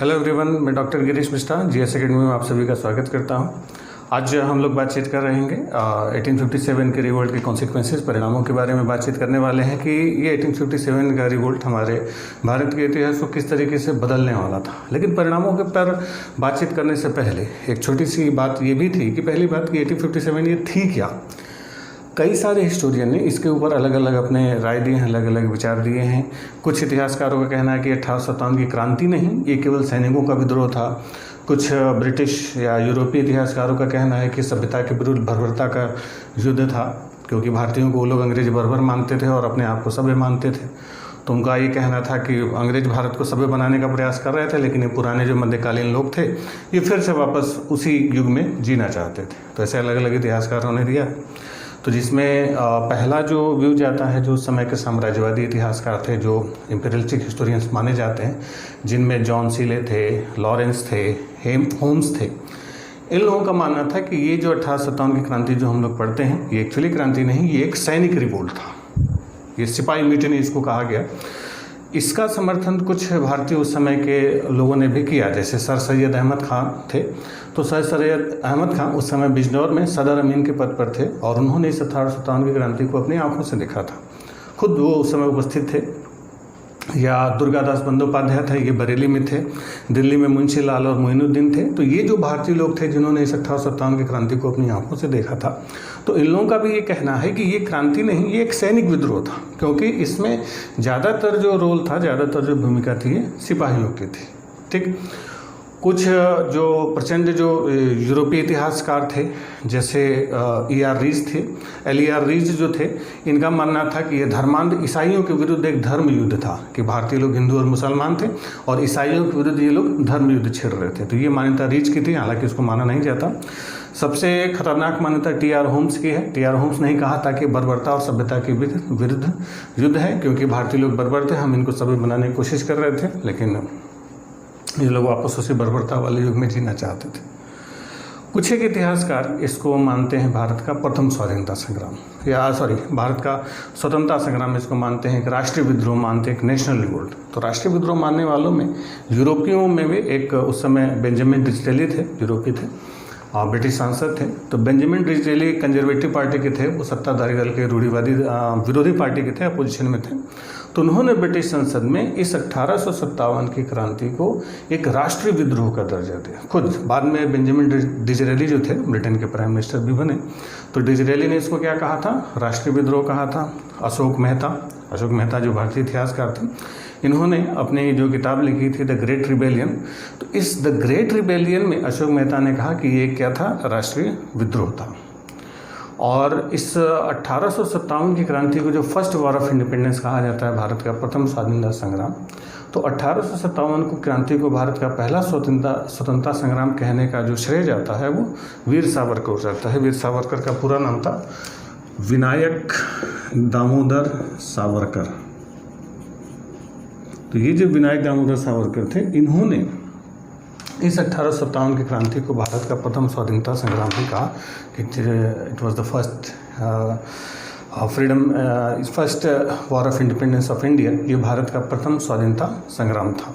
Hello everyone, मैं doctor Girish Mishra GS academy में आप सभी का स्वागत करता हूं। आज हम लोग बातचीत कर रहे हैं 1857 के रिवोल्ट के कॉन्सिक्वेंसेस, परिणामों के बारे में बातचीत करने वाले हैं कि ये 1857 का रिवोल्ट हमारे भारत के इतिहास को किस तरीके से बदलने वाला था। लेकिन परिणामों के पर बातचीत करने से पहले एक छोटी सी बात ये भी थी कि पहली बात कि 1857 ये थी क्या। कई सारे हिस्टोरियन ने इसके ऊपर अलग अलग अपने राय दिए हैं, अलग अलग विचार दिए हैं। कुछ इतिहासकारों का कहना है कि 1857 की क्रांति नहीं, ये केवल सैनिकों का विद्रोह था। कुछ ब्रिटिश या यूरोपीय इतिहासकारों का कहना है कि सभ्यता के विरुद्ध बर्बरता का युद्ध था, क्योंकि भारतीयों को वो लोग अंग्रेज बर्बर मानते थे और अपने आप को सभ्य मानते थे। तो उनका ये कहना था कि अंग्रेज भारत को सभ्य बनाने का प्रयास कर रहे थे, लेकिन ये पुराने जो मध्यकालीन लोग थे ये फिर से वापस उसी युग में जीना चाहते थे। तो ऐसे अलग अलग इतिहासकारों ने दिया। तो जिसमें पहला जो व्यू जाता है, जो उस समय के साम्राज्यवादी इतिहासकार थे, जो इम्पीरियलिस्टिक हिस्टोरियंस माने जाते हैं, जिनमें जॉन सीले थे, लॉरेंस थे, होम्स थे। इन लोगों का मानना था कि ये जो 1857 की क्रांति जो हम लोग पढ़ते हैं, ये एक्चुअली क्रांति नहीं, ये एक सैनिक रिवोल्ट था। ये सिपाही म्यूटिनी इसको कहा गया। इसका समर्थन कुछ भारतीय उस समय के लोगों ने भी किया, जैसे सर सैयद अहमद खान थे। तो सर सैयद अहमद खान उस समय बिजनौर में सदर अमीन के पद पर थे और उन्होंने इस 1857 की क्रांति को अपनी आंखों से देखा था। खुद वो उस समय उपस्थित थे। या दुर्गादास बंदोपाध्याय थे, ये बरेली में थे। दिल्ली में मुंशी लाल और मोइनुद्दीन थे। तो ये जो भारतीय लोग थे जिन्होंने इस 1857 की क्रांति को अपनी आंखों से देखा था, तो इन लोगों का भी ये कहना है कि ये क्रांति नहीं, ये एक सैनिक विद्रोह था, क्योंकि इसमें ज़्यादातर जो रोल था, ज़्यादातर जो भूमिका थी, ये सिपाहियों की थी। ठीक, कुछ जो प्रचंड जो यूरोपीय इतिहासकार थे, जैसे E.R. रीज थे, L.E.R. रीज जो थे, इनका मानना था कि ये धर्मांध ईसाइयों के विरुद्ध एक धर्म युद्ध था, कि भारतीय लोग हिंदू और मुसलमान थे और ईसाइयों के विरुद्ध ये लोग धर्म युद्ध छेड़ रहे थे। तो ये मान्यता रीज की थी, हालांकि इसको माना नहीं जाता। सबसे खतरनाक मान्यता T.R. होम्स की है। T.R. होम्स ने कहा था कि बर्बरता और सभ्यता के विरुद्ध युद्ध है, क्योंकि भारतीय लोग बर्बर थे, हम इनको सभ्य बनाने की कोशिश कर रहे थे, लेकिन ये लोग वापस उसी बर्बरता वाले युग में जीना चाहते थे। कुछ एक इतिहासकार इसको मानते हैं भारत का प्रथम स्वाधीनता संग्राम, भारत का स्वतंत्रता संग्राम इसको मानते हैं, एक राष्ट्रीय विद्रोह मानते हैं, एक नेशनल रिवोल्ट। तो राष्ट्रीय विद्रोह मानने वालों में यूरोपियों में भी एक उस समय बेंजामिन डिसरेली थे, यूरोपीय थे, ब्रिटिश सांसद थे। तो बेंजामिन डिसरेली कंजर्वेटिव पार्टी के थे, वो सत्ताधारी दल के रूढ़िवादी विरोधी पार्टी के थे, अपोजिशन में थे। तो उन्होंने ब्रिटिश संसद में इस 1857 की क्रांति को एक राष्ट्रीय विद्रोह का दर्जा दिया। खुद बाद में बेंजामिन डिसरेली जो थे, ब्रिटेन के प्राइम मिनिस्टर भी बने, तो डिसरेली ने इसको क्या कहा था? राष्ट्रीय विद्रोह कहा था। अशोक मेहता जो भारतीय इतिहासकार थे, इन्होंने अपनी जो किताब लिखी थी द ग्रेट रिबेलियन, तो इस द ग्रेट रिबेलियन में अशोक मेहता ने कहा कि ये क्या था? राष्ट्रीय विद्रोह था। और इस 1857 की क्रांति को जो फर्स्ट वॉर ऑफ इंडिपेंडेंस कहा जाता है, भारत का प्रथम स्वाधीनता संग्राम, तो 1857 को क्रांति को भारत का पहला स्वतंत्रता संग्राम कहने का जो श्रेय जाता है वो वीर सावरकर को जाता है। वीर सावरकर का पूरा नाम था विनायक दामोदर सावरकर। तो ये जो विनायक दामोदर सावरकर थे, इन्होंने इस 1857 की क्रांति को भारत का प्रथम स्वाधीनता संग्राम भी कहा कि it was the first war of independence of India. ये भारत का प्रथम स्वाधीनता संग्राम था।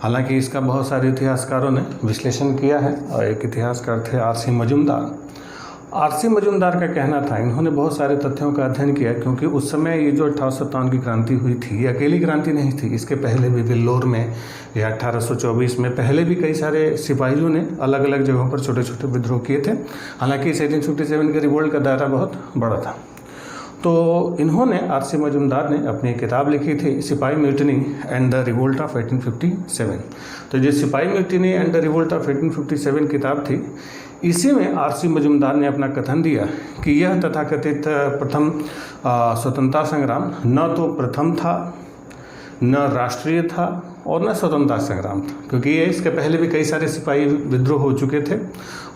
हालांकि इसका बहुत सारे इतिहासकारों ने विश्लेषण किया है, और एक इतिहासकार थे R.C. मजूमदार। R.C. मजूमदार का कहना था, इन्होंने बहुत सारे तथ्यों का अध्ययन किया, क्योंकि उस समय ये जो 1857 की क्रांति हुई थी, ये अकेली क्रांति नहीं थी। इसके पहले भी वेल्लोर में या 1824 में पहले भी कई सारे सिपाहियों ने अलग अलग जगहों पर छोटे छोटे विद्रोह किए थे। हालांकि इस 1857 के रिवोल्ट का दायरा बहुत बड़ा था। तो इन्होंने R.C. मजूमदार ने अपनी किताब लिखी थी सिपाही mutiny and the revolt of 1857। तो जो सिपाही mutiny and the revolt of 1857 किताब थी, इसी में R.C. मजूमदार ने अपना कथन दिया कि यह तथाकथित प्रथम स्वतंत्रता संग्राम न तो प्रथम था, न राष्ट्रीय था और न स्वतंत्रता संग्राम था, क्योंकि ये इसके पहले भी कई सारे सिपाही विद्रोह हो चुके थे।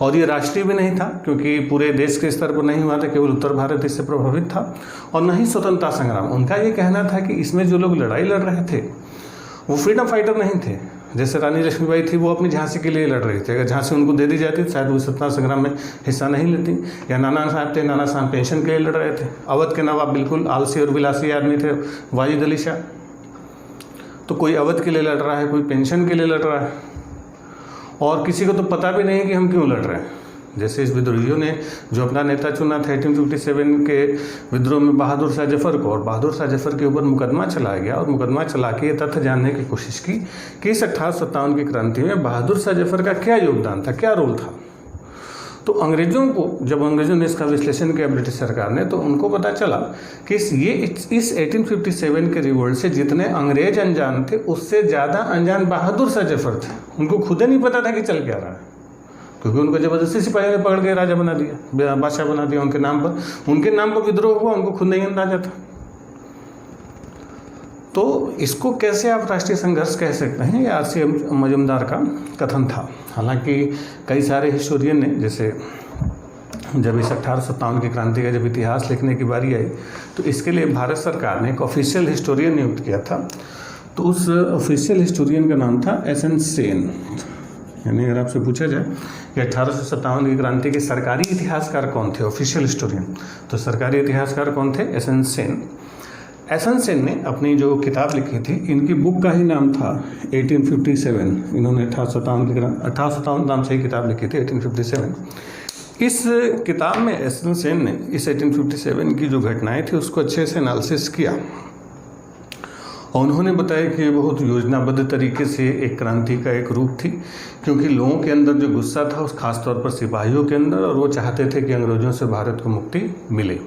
और ये राष्ट्रीय भी नहीं था, क्योंकि पूरे देश के स्तर पर नहीं हुआ था, केवल उत्तर भारत इससे प्रभावित था। और न ही स्वतंत्रता संग्राम। उनका ये कहना था कि इसमें जो लोग लड़ाई लड़ रहे थे वो फ्रीडम फाइटर नहीं थे। जैसे रानी लक्ष्मीबाई थी, वो अपनी झांसी के लिए लड़ रही थी। अगर झांसी उनको दे दी जाती शायद वो स्वतंत्रता संग्राम में हिस्सा नहीं लेती। या नाना साहब थे, नाना साहब पेंशन के लिए लड़ रहे थे। अवध के नवाब बिल्कुल आलसी और विलासी आदमी थे, वाजिद अली शाह। तो कोई अवध के लिए लड़ रहा है, कोई पेंशन के लिए लड़ रहा है, और किसी को तो पता भी नहीं कि हम क्यों लड़ रहे हैं। जैसे इस विद्रोहियों ने जो अपना नेता चुना था 1857 के विद्रोह में बहादुर शाह जफर को, और बहादुर शाह जफर के ऊपर मुकदमा चलाया गया, और मुकदमा चला के ये तथ्य जानने की कोशिश की कि इस 1857 की क्रांति में बहादुर शाह जफर का क्या योगदान था, क्या रोल था। तो अंग्रेज़ों को, जब अंग्रेज़ों ने इसका विश्लेषण किया ब्रिटिश सरकार ने, तो उनको पता चला कि इस 1857 के रिवोल्ट से जितने अंग्रेज अनजान थे, उससे ज़्यादा अनजान बहादुर शाह जफर थे। उनको खुद नहीं पता था कि चल क्या रहा है, क्योंकि उनको ज़बरदस्ती सिपाहियों ने पकड़ के राजा बना दिया, बादशाह बना दिया उनके नाम पर विद्रोह हुआ, उनको खुद नहीं अंदाजा था। तो इसको कैसे आप राष्ट्रीय संघर्ष कह सकते हैं, यह आर.सी. मजूमदार का कथन था। हालांकि कई सारे हिस्टोरियन ने, जैसे जब इस 1857 की क्रांति का जब इतिहास लिखने की बारी आई, तो इसके लिए भारत सरकार ने एक ऑफिशियल हिस्टोरियन नियुक्त किया था। तो उस ऑफिशियल हिस्टोरियन का नाम था एस.एन. सेन। यानी अगर आपसे पूछा जाए कि 1857 की क्रांति के सरकारी इतिहासकार कौन थे, ऑफिशियल हिस्टोरियन, तो सरकारी इतिहासकार कौन थे? एस.एन. सेन। एस.एन. सेन ने अपनी जो किताब लिखी थी, इनकी बुक का ही नाम था 1857। इन्होंने 1857 नाम से ही किताब लिखी थी, 1857। इस किताब में एस.एन. सेन ने इस 1857 की जो घटनाएं थी उसको अच्छे से एनालिसिस किया, और उन्होंने बताया कि ये बहुत योजनाबद्ध तरीके से एक क्रांति का एक रूप थी, क्योंकि लोगों के अंदर जो गुस्सा था उस खास तौर पर सिपाहियों के अंदर, और वो चाहते थे कि अंग्रेज़ों से भारत को मुक्ति मिले।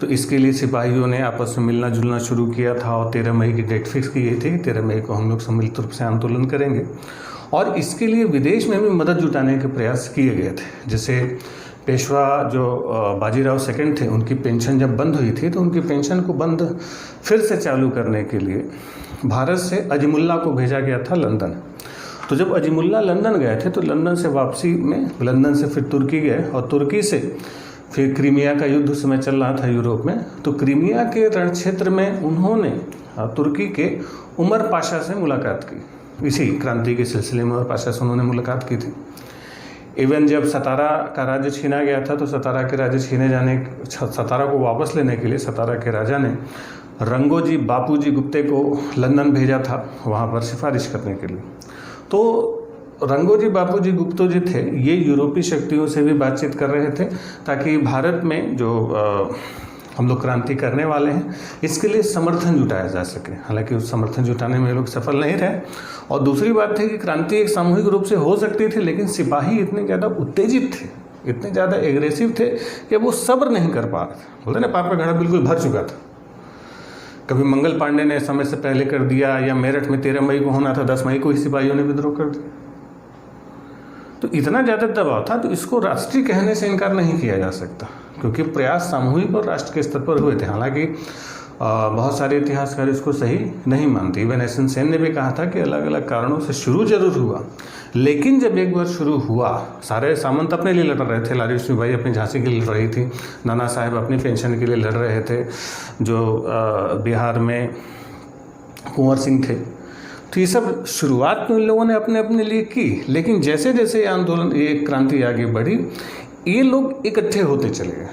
तो इसके लिए सिपाहियों ने आपस में मिलना जुलना शुरू किया था, और 13 मई की डेट फिक्स की गई थी, 13 मई को हम लोग सम्मिलित रूप से आंदोलन करेंगे। और इसके लिए विदेश में भी मदद जुटाने के प्रयास किए गए थे। जैसे पेशवा जो बाजीराव सेकंड थे, उनकी पेंशन जब बंद हुई थी, तो उनकी पेंशन को बंद फिर से चालू करने के लिए भारत से अजीमुल्ला को भेजा गया था लंदन। तो जब अजीमुल्ला लंदन गए थे, तो लंदन से वापसी में, लंदन से फिर तुर्की गए, और तुर्की से फिर क्रीमिया का युद्ध उस समय चल रहा था यूरोप में। तो क्रीमिया के रण क्षेत्र में उन्होंने तुर्की के उमर पाशा से मुलाकात की। इसी क्रांति के सिलसिले में उमर पाशा से उन्होंने मुलाकात की थी। इवन जब सतारा का राज्य छीना गया था, तो सतारा के राज्य सतारा को वापस लेने के लिए सतारा के राजा ने रंगोजी बापूजी गुप्ते को लंदन भेजा था, वहाँ पर सिफारिश करने के लिए। तो रंगोजी बापूजी गुप्तो जी थे, ये यूरोपीय शक्तियों से भी बातचीत कर रहे थे, ताकि भारत में जो हम लोग क्रांति करने वाले हैं, इसके लिए समर्थन जुटाया जा सके। हालांकि उस समर्थन जुटाने में लोग सफल नहीं रहे। और दूसरी बात थी कि क्रांति एक सामूहिक रूप से हो सकती थी, लेकिन सिपाही इतने ज़्यादा उत्तेजित थे, इतने ज़्यादा एग्रेसिव थे कि वो सब्र नहीं कर पा रहे थे। बोलते ना, पाप का घड़ा बिल्कुल भर चुका था। कभी मंगल पांडे ने समय से पहले कर दिया, या मेरठ में 13 मई को होना था, 10 मई को ही सिपाहियों ने विद्रोह कर दिया। तो इतना ज़्यादा दबाव था, तो इसको राष्ट्रीय कहने से इनकार नहीं किया जा सकता, क्योंकि प्रयास सामूहिक और राष्ट्र के स्तर पर हुए थे। हालांकि बहुत सारे इतिहासकार इसको सही नहीं मानते। Even SN. सेन ने भी कहा था कि अलग अलग कारणों से शुरू जरूर हुआ, लेकिन जब एक बार शुरू हुआ, सारे सामंत अपने लिए लड़ रहे थे। लारी लक्ष्मीबाई अपनी झांसी के लिए लड़ रही थी, नाना साहेब अपनी पेंशन के लिए लड़ रहे थे, जो बिहार में कुंवर सिंह थे। तो ये सब शुरुआत में उन लोगों ने अपने अपने लिए की, लेकिन जैसे जैसे ये आंदोलन, ये क्रांति आगे बढ़ी, ये लोग इकट्ठे होते चले गए,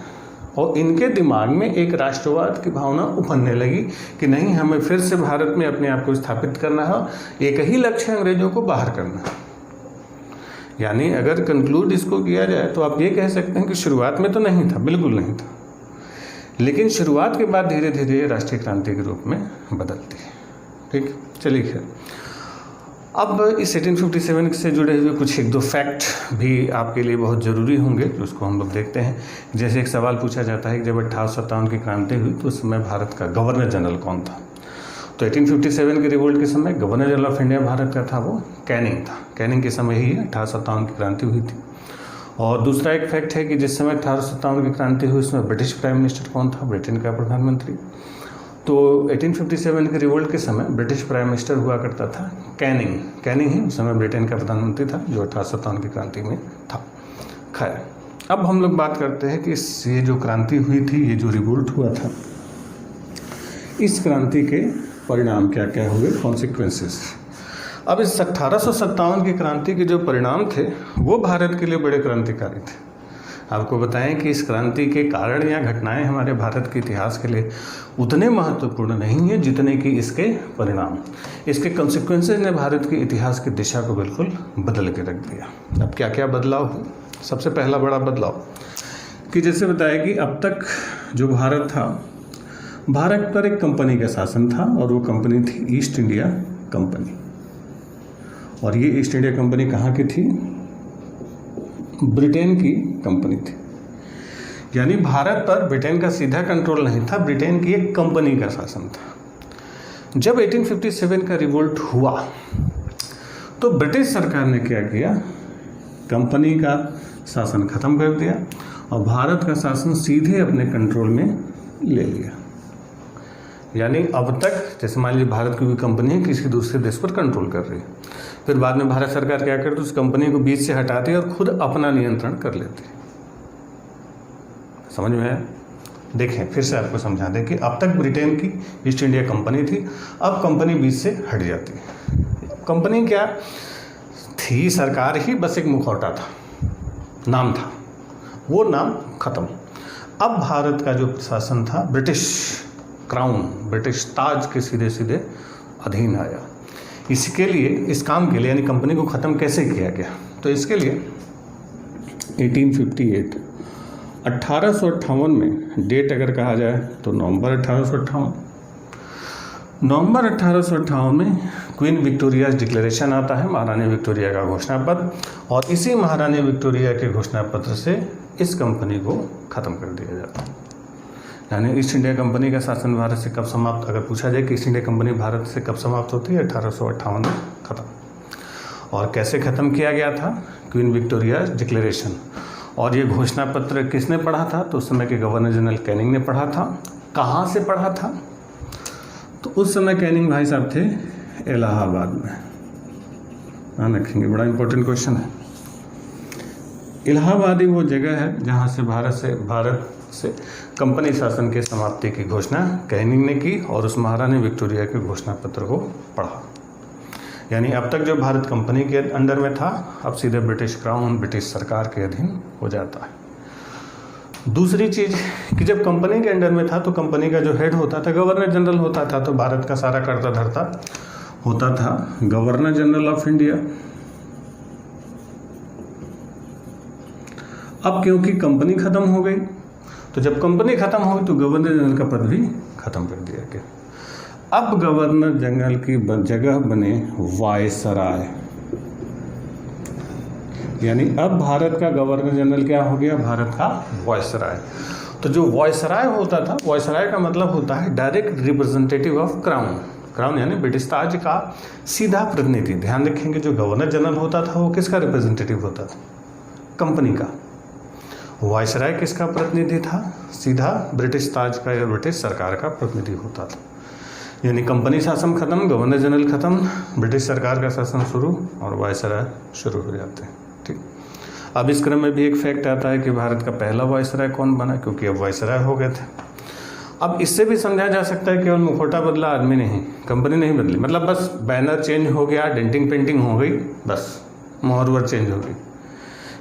और इनके दिमाग में एक राष्ट्रवाद की भावना उभरने लगी कि नहीं, हमें फिर से भारत में अपने आप को स्थापित करना है, एक ही लक्ष्य है, अंग्रेजों को बाहर करना है। यानी अगर कंक्लूड इसको किया जाए, तो आप ये कह सकते हैं कि शुरुआत में तो नहीं था, बिल्कुल नहीं था, लेकिन शुरुआत के बाद धीरे धीरे राष्ट्रीय क्रांति के रूप में बदलती है। ठीक, चलिए खैर, अब इस 1857 से जुड़े हुए कुछ एक दो फैक्ट भी आपके लिए बहुत ज़रूरी होंगे, उसको हम लोग देखते हैं। जैसे एक सवाल पूछा जाता है कि जब 1857 की क्रांति हुई, तो उस समय भारत का गवर्नर जनरल कौन था? तो 1857 के रिवोल्ट के समय governor general of India Bharat का था, वो कैनिंग था। कैनिंग के समय ही 1857 की क्रांति हुई थी। और दूसरा एक फैक्ट है कि जिस समय 1857 की क्रांति हुई, उसमें ब्रिटिश प्राइम मिनिस्टर कौन था? ब्रिटेन का प्रधानमंत्री। तो 1857 के रिवोल्ट के समय ब्रिटिश प्राइम मिनिस्टर हुआ करता था कैनिंग। कैनिंग ही उस समय ब्रिटेन का प्रधानमंत्री था, जो 1857 की क्रांति में था। खैर, अब हम लोग बात करते हैं कि ये जो क्रांति हुई थी, ये जो रिवोल्ट हुआ था, इस क्रांति के परिणाम क्या क्या हुए, कॉन्सिक्वेंसेस। अब इस 1857 की क्रांति के जो परिणाम थे, वो भारत के लिए बड़े क्रांतिकारी थे। आपको बताएं कि इस क्रांति के कारण या घटनाएं हमारे भारत के इतिहास के लिए उतने महत्वपूर्ण नहीं है जितने कि इसके परिणाम, इसके कॉन्सिक्वेंसेज ने भारत के इतिहास की दिशा को बिल्कुल बदल के रख दिया। अब क्या क्या बदलाव हुआ? सबसे पहला बड़ा बदलाव कि जैसे बताया कि अब तक जो भारत था, भारत पर एक कंपनी का शासन था और वो कंपनी थी ईस्ट इंडिया कंपनी। और ये ईस्ट इंडिया कंपनी कहाँ की थी? ब्रिटेन की कंपनी थी। यानी भारत पर ब्रिटेन का सीधा कंट्रोल नहीं था, ब्रिटेन की एक कंपनी का शासन था। जब 1857 का रिवोल्ट हुआ तो ब्रिटिश सरकार ने क्या किया? कंपनी का शासन खत्म कर दिया और भारत का शासन सीधे अपने कंट्रोल में ले लिया। यानी अब तक जैसे मान लीजिए भारत की कोई कंपनी है किसी दूसरे देश पर कंट्रोल कर रही है, फिर बाद में भारत सरकार क्या करती है? उस कंपनी को बीच से हटाती है और खुद अपना नियंत्रण कर लेती है। समझ में है? देखें फिर से आपको समझा दें कि अब तक ब्रिटेन की ईस्ट इंडिया कंपनी थी, अब कंपनी बीच से हट जाती है। कंपनी क्या थी? सरकार ही बस एक मुखौटा था, नाम था, वो नाम खत्म। अब भारत का जो प्रशासन था ब्रिटिश क्राउन, ब्रिटिश ताज के सीधे सीधे अधीन आया। इसके लिए, इस काम के लिए यानी कंपनी को ख़त्म कैसे किया गया? तो इसके लिए 1858 में डेट अगर कहा जाए तो नवंबर 1858 में क्वीन विक्टोरिया डिक्लेरेशन आता है, महारानी विक्टोरिया का घोषणा पत्र, और इसी महारानी विक्टोरिया के घोषणा पत्र से इस कंपनी को ख़त्म कर दिया जाता है। यानी ईस्ट इंडिया कंपनी का शासन भारत से कब समाप्त, अगर पूछा जाए कि ईस्ट इंडिया कंपनी भारत से कब समाप्त होती है? 1858 में ख़त्म। और कैसे ख़त्म किया गया था? Queen Victoria declaration. और ये घोषणा पत्र किसने पढ़ा था? तो उस समय के गवर्नर जनरल कैनिंग ने पढ़ा था। कहाँ से पढ़ा था? तो उस समय कैनिंग भाई साहब थे इलाहाबाद में। ध्यान रखेंगे, बड़ा इंपॉर्टेंट क्वेश्चन है। इलाहाबाद ही वो जगह है जहाँ से भारत से कंपनी शासन के समाप्ति की घोषणा कैनिंग ने की और उस महारानी विक्टोरिया के घोषणा पत्र को पढ़ा। यानी अब तक जो भारत कंपनी के अंडर में था, अब सीधे ब्रिटिश क्राउन, ब्रिटिश सरकार के अधीन हो जाता है। दूसरी चीज़ कि जब कंपनी के अंडर में था तो कंपनी का जो हेड होता था गवर्नर जनरल होता था, तो भारत का सारा कर्ता धर्ता होता था गवर्नर जनरल ऑफ इंडिया। अब क्योंकि कंपनी खत्म हो गई, तो जब कंपनी खत्म हो गई तो गवर्नर जनरल का पद भी खत्म कर दिया गया। अब गवर्नर जनरल की जगह बने वायसराय। यानी अब भारत का गवर्नर जनरल क्या हो गया? भारत का वायसराय। तो जो वायसराय होता था, वायसराय का मतलब होता है direct representative of crown. Crown यानी ब्रिटिश ताज का सीधा प्रतिनिधि। ध्यान रखेंगे, जो गवर्नर जनरल होता था वो किसका रिप्रेजेंटेटिव होता था? कंपनी का। वायसराय किसका प्रतिनिधि था? सीधा ब्रिटिश ताज का या ब्रिटिश सरकार का प्रतिनिधि होता था। यानी कंपनी शासन खत्म, गवर्नर जनरल खत्म, ब्रिटिश सरकार का शासन शुरू और वायसराय शुरू हो जाते हैं। ठीक। अब इस क्रम में भी एक फैक्ट आता है कि भारत का पहला वायसराय कौन बना, क्योंकि अब वायसराय हो गए थे। अब इससे भी समझा जा सकता है केवल मुखौटा बदला, आदमी नहीं, कंपनी नहीं बदली। मतलब बस बैनर चेंज हो गया, डेंटिंग पेंटिंग हो गई, बस मोहर वोहर चेंज हो गई।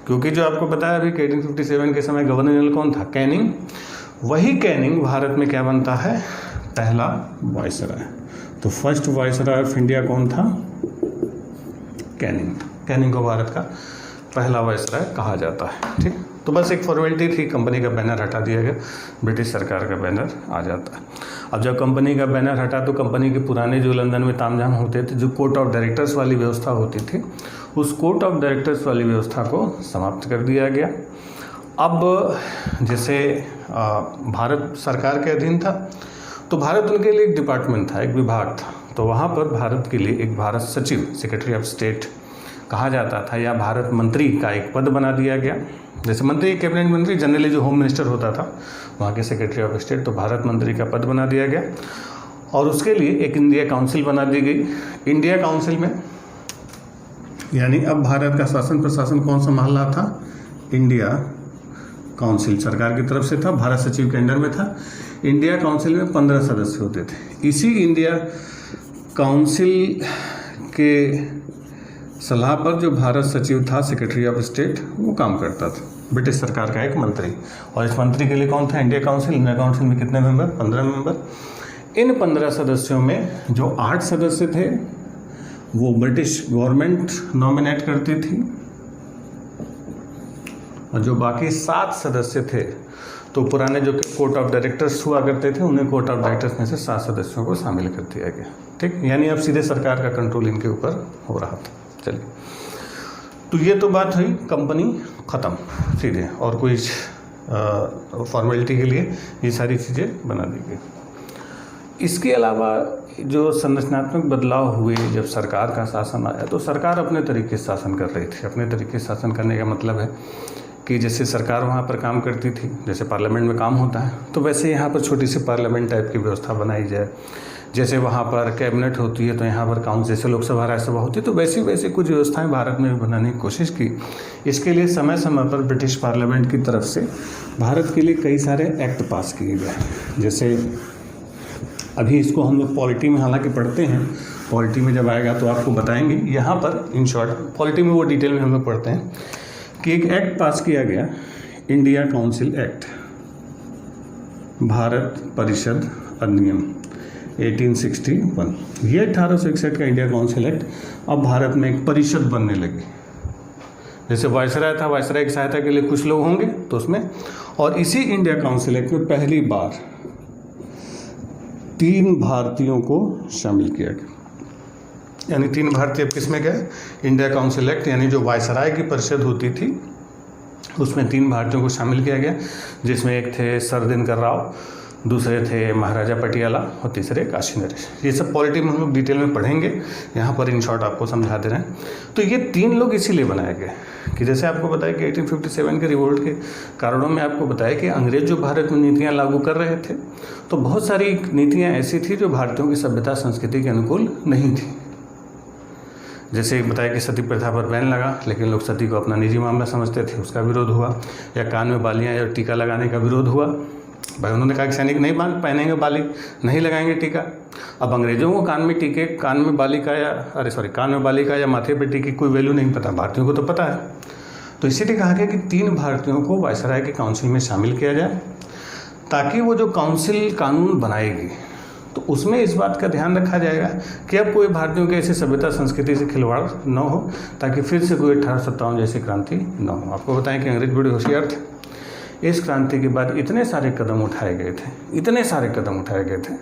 क्योंकि जो आपको बताया अभी कि 1857 के समय गवर्नर जनरल कौन था? कैनिंग। वही कैनिंग भारत में क्या बनता है? पहला वायसराय। तो फर्स्ट वायसराय ऑफ इंडिया कौन था? कैनिंग। कैनिंग को भारत का पहला वायसराय कहा जाता है। ठीक। तो बस एक फॉर्मेलिटी थी, कंपनी का बैनर हटा दिया गया, ब्रिटिश सरकार का बैनर आ जाता है। अब जब कंपनी का बैनर हटा तो कंपनी के पुराने जो लंदन में तामझाम होते थे, जो कोर्ट ऑफ डायरेक्टर्स वाली व्यवस्था होती थी, उस कोर्ट ऑफ डायरेक्टर्स वाली व्यवस्था को समाप्त कर दिया गया। अब जैसे भारत सरकार के अधीन था तो भारत उनके लिए एक डिपार्टमेंट था, एक विभाग था। तो वहाँ पर भारत के लिए एक भारत सचिव, सेक्रेटरी ऑफ स्टेट कहा जाता था, या भारत मंत्री का एक पद बना दिया गया। जैसे मंत्री कैबिनेट मंत्री, जनरली जो होम मिनिस्टर होता था वहाँ के सेक्रेटरी ऑफ स्टेट, तो भारत मंत्री का पद बना दिया गया। और उसके लिए एक इंडिया काउंसिल बना दी गई। इंडिया काउंसिल में यानी अब भारत का शासन प्रशासन कौन संभाल रहा था? इंडिया काउंसिल सरकार की तरफ से था, भारत सचिव के अंडर में था। इंडिया काउंसिल में 15 सदस्य होते थे। इसी इंडिया काउंसिल के सलाह पर जो भारत सचिव था, सेक्रेटरी ऑफ स्टेट, वो काम करता था। ब्रिटिश सरकार का एक मंत्री। और इस मंत्री के लिए कौन था? इंडिया काउंसिल में कितने मेंबर? 15 मेंबर। इन 15 सदस्यों में जो 8 सदस्य थे वो ब्रिटिश गवर्नमेंट नॉमिनेट करती थी, और जो बाकी 7 सदस्य थे तो पुराने जो कोर्ट ऑफ डायरेक्टर्स हुआ करते थे, उन्हें कोर्ट ऑफ डायरेक्टर्स में से 7 सदस्यों को शामिल कर दिया गया। ठीक, यानी अब सीधे सरकार का कंट्रोल इनके ऊपर हो रहा था। चलिए, तो ये तो बात हुई, कंपनी ख़त्म सीधे, और कोई फॉर्मेलिटी के लिए ये सारी चीज़ें बना दी गई। इसके अलावा जो संरचनात्मक बदलाव हुए जब सरकार का शासन आया, तो सरकार अपने तरीके से शासन कर रही थी। अपने तरीके से शासन करने का मतलब है कि जैसे सरकार वहाँ पर काम करती थी, जैसे पार्लियामेंट में काम होता है, तो वैसे यहाँ पर छोटी सी पार्लियामेंट टाइप की व्यवस्था बनाई जाए। जैसे वहाँ पर कैबिनेट होती है तो यहाँ पर काउंसिल, जैसे लोकसभा राज्यसभा होती है, तो वैसी वैसी कुछ व्यवस्थाएं भारत में भी बनाने की कोशिश की। इसके लिए समय समय पर ब्रिटिश पार्लियामेंट की तरफ से भारत के लिए कई सारे एक्ट पास किए गए। जैसे अभी इसको हम लोग पॉलिटी में हालांकि पढ़ते हैं, पॉलिटी में जब आएगा तो आपको बताएंगे। यहाँ पर इन शॉर्ट पॉलिटी में वो डिटेल में हम लोग पढ़ते हैं कि एक एक्ट पास किया गया, इंडिया काउंसिल एक्ट, भारत परिषद अधिनियम 1861। ये 1861 का इंडिया काउंसिल एक्ट अब भारत में एक परिषद बनने लगी। जैसे वायसराय था, वायसराय की सहायता के लिए कुछ लोग होंगे तो उसमें, और इसी इंडिया काउंसिल एक्ट में पहली बार 3 भारतीयों को शामिल किया गया। यानी 3 भारतीय किस में गए? इंडिया काउंसिल एक्ट, यानी जो वायसराय की परिषद होती थी उसमें 3 भारतीयों को शामिल किया गया, जिसमें एक थे सर दिनकर राव, दूसरे थे महाराजा पटियाला और तीसरे काशी नरेश। ये सब पॉलिटी में हम लोग डिटेल में पढ़ेंगे, यहाँ पर इन शॉर्ट आपको समझा दे रहे हैं। तो ये 3 लोग इसीलिए बनाए गए कि जैसे आपको बताया कि 1857 के रिवोल्ट के कारणों में आपको बताया कि अंग्रेज जो भारत में नीतियाँ लागू कर रहे थे, तो बहुत सारी नीतियाँ ऐसी थी जो भारतीयों की सभ्यता संस्कृति के अनुकूल नहीं थी। जैसे बताया कि सती प्रथा पर बैन लगा, लेकिन लोग सती को अपना निजी मामला समझते थे, उसका विरोध हुआ। या कान में बालियाँ या टीका लगाने का विरोध हुआ। भाई उन्होंने कहा कि सैनिक नहीं पहनेंगे बाली, नहीं लगाएंगे टीका। अब अंग्रेजों को कान में बाली का या माथे पे टीके की कोई वैल्यू नहीं पता, भारतीयों को तो पता है। तो इसीलिए कहा गया कि 3 भारतीयों को वायसराय के काउंसिल में शामिल किया जाए, ताकि वो जो काउंसिल कानून बनाएगी तो उसमें इस बात का ध्यान रखा जाएगा कि अब कोई भारतीयों के ऐसी सभ्यता संस्कृति से खिलवाड़ न हो, ताकि फिर से कोई 1857 जैसी क्रांति न हो। आपको बताएं कि अंग्रेज बड़े होशियार थे। इस क्रांति के बाद इतने सारे कदम उठाए गए थे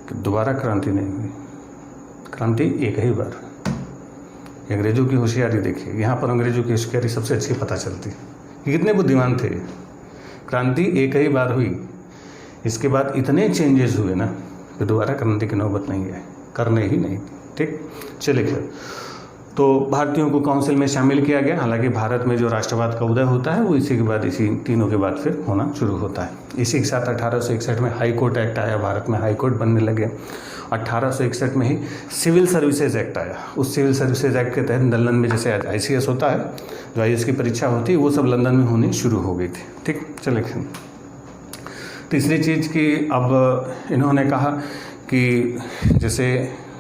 कि दोबारा क्रांति नहीं हुई। क्रांति एक ही बार। अंग्रेजों की होशियारी देखिए, यहाँ पर अंग्रेजों की होशियारी सबसे अच्छी पता चलती कि कितने बुद्धिमान थे। क्रांति एक ही बार हुई, इसके बाद इतने चेंजेस हुए ना कि दोबारा क्रांति की नौबत नहीं है, करने ही नहीं। ठीक, चलिए खैर, तो भारतीयों को काउंसिल में शामिल किया गया। हालांकि भारत में जो राष्ट्रवाद का उदय होता है वो इसी के बाद, इसी तीनों के बाद फिर होना शुरू होता है। इसी के साथ 1861 में हाई कोर्ट एक्ट आया, भारत में हाई कोर्ट बनने लगे। 1861 में ही सिविल सर्विसेज एक्ट आया। उस सिविल सर्विसेज एक्ट के तहत लंदन में जैसे ICS होता है, जो IAS की परीक्षा होती है, वो सब लंदन में होनी शुरू हो गई थी। ठीक, चलिए तीसरी चीज़ कि अब इन्होंने कहा कि जैसे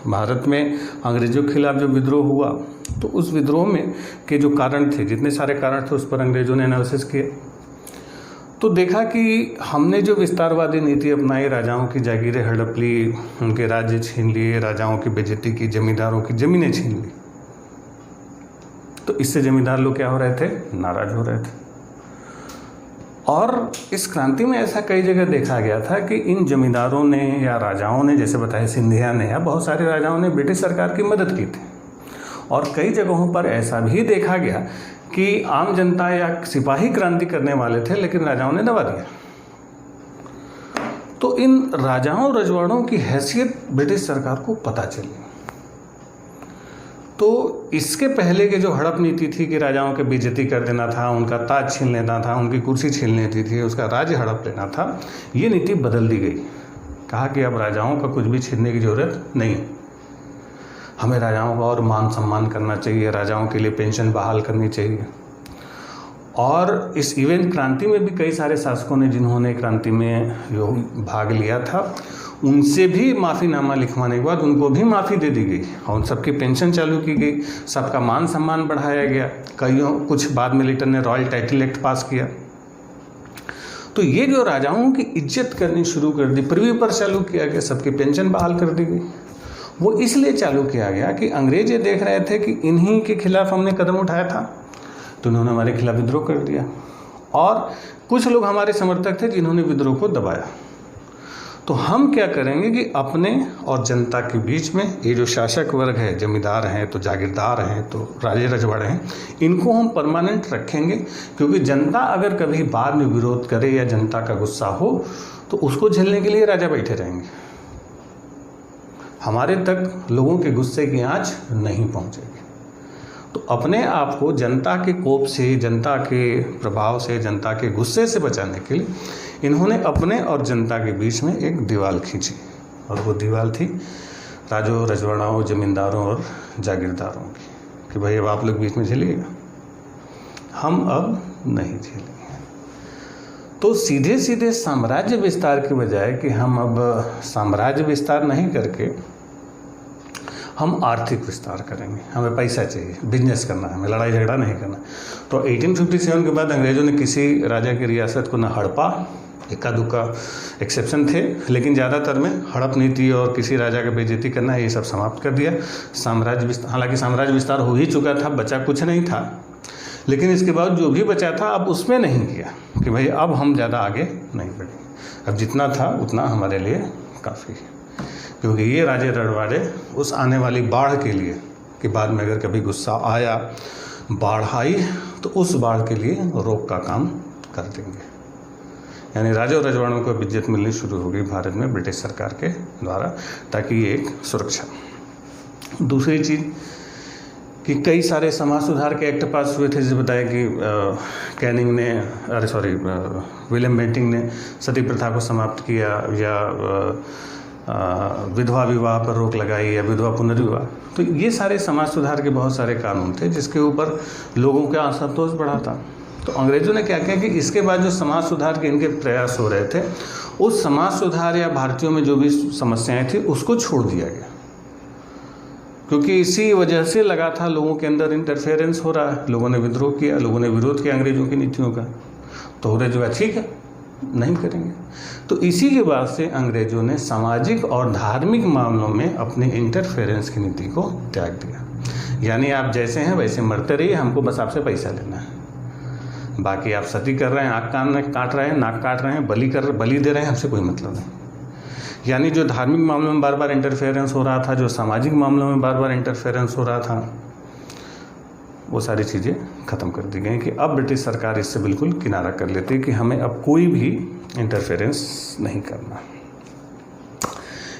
भारत में अंग्रेज़ों के खिलाफ जो विद्रोह हुआ, तो उस विद्रोह में के जो कारण थे, जितने सारे कारण थे, उस पर अंग्रेज़ों ने एनालिसिस किए। तो देखा कि हमने जो विस्तारवादी नीति अपनाई, राजाओं की जागीरें हड़प ली, उनके राज्य छीन लिए, राजाओं की बेइज्जती की, जमींदारों की ज़मीनें छीन ली, तो इससे जमींदार लोग क्या हो रहे थे? नाराज़ हो रहे थे। और इस क्रांति में ऐसा कई जगह देखा गया था कि इन जमींदारों ने या राजाओं ने, जैसे बताया सिंधिया ने या बहुत सारे राजाओं ने ब्रिटिश सरकार की मदद की थी। और कई जगहों पर ऐसा भी देखा गया कि आम जनता या सिपाही क्रांति करने वाले थे, लेकिन राजाओं ने दबा दिया। तो इन राजाओं रजवाड़ों की हैसियत ब्रिटिश सरकार को पता चली। तो इसके पहले के जो हड़प नीति थी कि राजाओं के बेइज्जती कर देना था, उनका ताज छीन लेना था, उनकी कुर्सी छीन लेती थी, उसका राज्य हड़प लेना था, ये नीति बदल दी गई। कहा कि अब राजाओं का कुछ भी छीनने की ज़रूरत नहीं, हमें राजाओं का और मान सम्मान करना चाहिए, राजाओं के लिए पेंशन बहाल करनी चाहिए। और इस इवेंट क्रांति में भी कई सारे शासकों ने, जिन्होंने क्रांति में जो भाग लिया था, उनसे भी माफ़ीनामा लिखवाने के बाद उनको भी माफ़ी दे दी गई और उन सबकी पेंशन चालू की गई, सबका मान सम्मान बढ़ाया गया। कुछ बाद में लिटर ने रॉयल टाइटल एक्ट पास किया। तो ये जो राजाओं की इज्जत करनी शुरू कर दी, पृथ्वी पर चालू किया गया, सबकी पेंशन बहाल कर दी गई। वो इसलिए चालू किया गया कि अंग्रेज ये देख रहे थे कि इन्हीं के खिलाफ हमने कदम उठाया था तो उन्होंने हमारे खिलाफ विद्रोह कर दिया, और कुछ लोग हमारे समर्थक थे जिन्होंने विद्रोह को दबाया। तो हम क्या करेंगे कि अपने और जनता के बीच में ये जो शासक वर्ग है, जमींदार हैं तो जागीरदार हैं तो राजे रजवाड़े हैं, इनको हम परमानेंट रखेंगे, क्योंकि जनता अगर कभी बाद में विरोध करे या जनता का गुस्सा हो तो उसको झेलने के लिए राजा बैठे रहेंगे, हमारे तक लोगों के गुस्से की आंच नहीं पहुंचेगी। तो अपने आप को जनता के कोप से, जनता के प्रभाव से, जनता के गुस्से से बचाने के लिए इन्होंने अपने और जनता के बीच में एक दीवार खींची, और वो दीवार थी राजों, रजवाड़ों, जमींदारों और जागीरदारों की, कि भाई अब आप लोग बीच में झेलिएगा, हम अब नहीं झेलेंगे। तो सीधे सीधे साम्राज्य विस्तार की बजाय कि हम अब साम्राज्य विस्तार नहीं करके हम आर्थिक विस्तार करेंगे, हमें पैसा चाहिए, बिजनेस करना है, हमें लड़ाई झगड़ा नहीं करना। तो 1857 के बाद अंग्रेज़ों ने किसी राजा की रियासत को न हड़पा, इक्का दुक्का एक्सेप्शन थे, लेकिन ज़्यादातर में हड़प नीति और किसी राजा का बेइज्जती करना ये सब समाप्त कर दिया। साम्राज्य विस्तार, हालांकि साम्राज्य विस्तार हो ही चुका था, बचा कुछ नहीं था, लेकिन इसके बाद जो भी बचा था अब उसमें नहीं किया कि भाई अब हम ज़्यादा आगे नहीं बढ़ेंगे, अब जितना था उतना हमारे लिए काफ़ी है। क्योंकि ये राजे रजवाड़े उस आने वाली बाढ़ के लिए, कि बाद में अगर कभी गुस्सा आया, बाढ़ आई, तो उस बाढ़ के लिए रोक का काम कर देंगे। यानी राजा और रजवाड़ों को इज्जत मिलनी शुरू होगी भारत में ब्रिटिश सरकार के द्वारा, ताकि ये एक सुरक्षा। दूसरी चीज़ कि कई सारे समाज सुधार के एक्ट पास हुए थे, जैसे बताया कि विलियम बेंटिंग ने सती प्रथा को समाप्त किया, या विधवा विवाह पर रोक लगाई, या विधवा पुनर्विवाह। तो ये सारे समाज सुधार के बहुत सारे कानून थे जिसके ऊपर लोगों का असंतोष बढ़ा था। तो अंग्रेज़ों ने क्या किया कि इसके बाद जो समाज सुधार के इनके प्रयास हो रहे थे, उस समाज सुधार या भारतीयों में जो भी समस्याएं थी उसको छोड़ दिया गया, क्योंकि इसी वजह से लगा था लोगों के अंदर इंटरफेरेंस हो रहा है, लोगों ने विद्रोह किया, लोगों ने विरोध किया अंग्रेज़ों की नीतियों का। तो अंग्रेजों का ठीक है, नहीं करेंगे। तो इसी के बाद से अंग्रेजों ने सामाजिक और धार्मिक मामलों में अपने इंटरफेरेंस की नीति को त्याग दिया। यानी आप जैसे हैं वैसे मरते रहिए, हमको बस आपसे पैसा लेना है, बाकी आप सती कर रहे हैं, आँख कान काट रहे हैं, नाक काट रहे हैं, बलि दे रहे हैं, हमसे कोई मतलब नहीं। यानी जो धार्मिक मामलों में बार बार इंटरफेरेंस हो रहा था, जो सामाजिक मामलों में बार बार इंटरफेरेंस हो रहा था, वो सारी चीज़ें ख़त्म कर दी गई कि अब ब्रिटिश सरकार इससे बिल्कुल किनारा कर लेती है कि हमें अब कोई भी इंटरफेरेंस नहीं करना।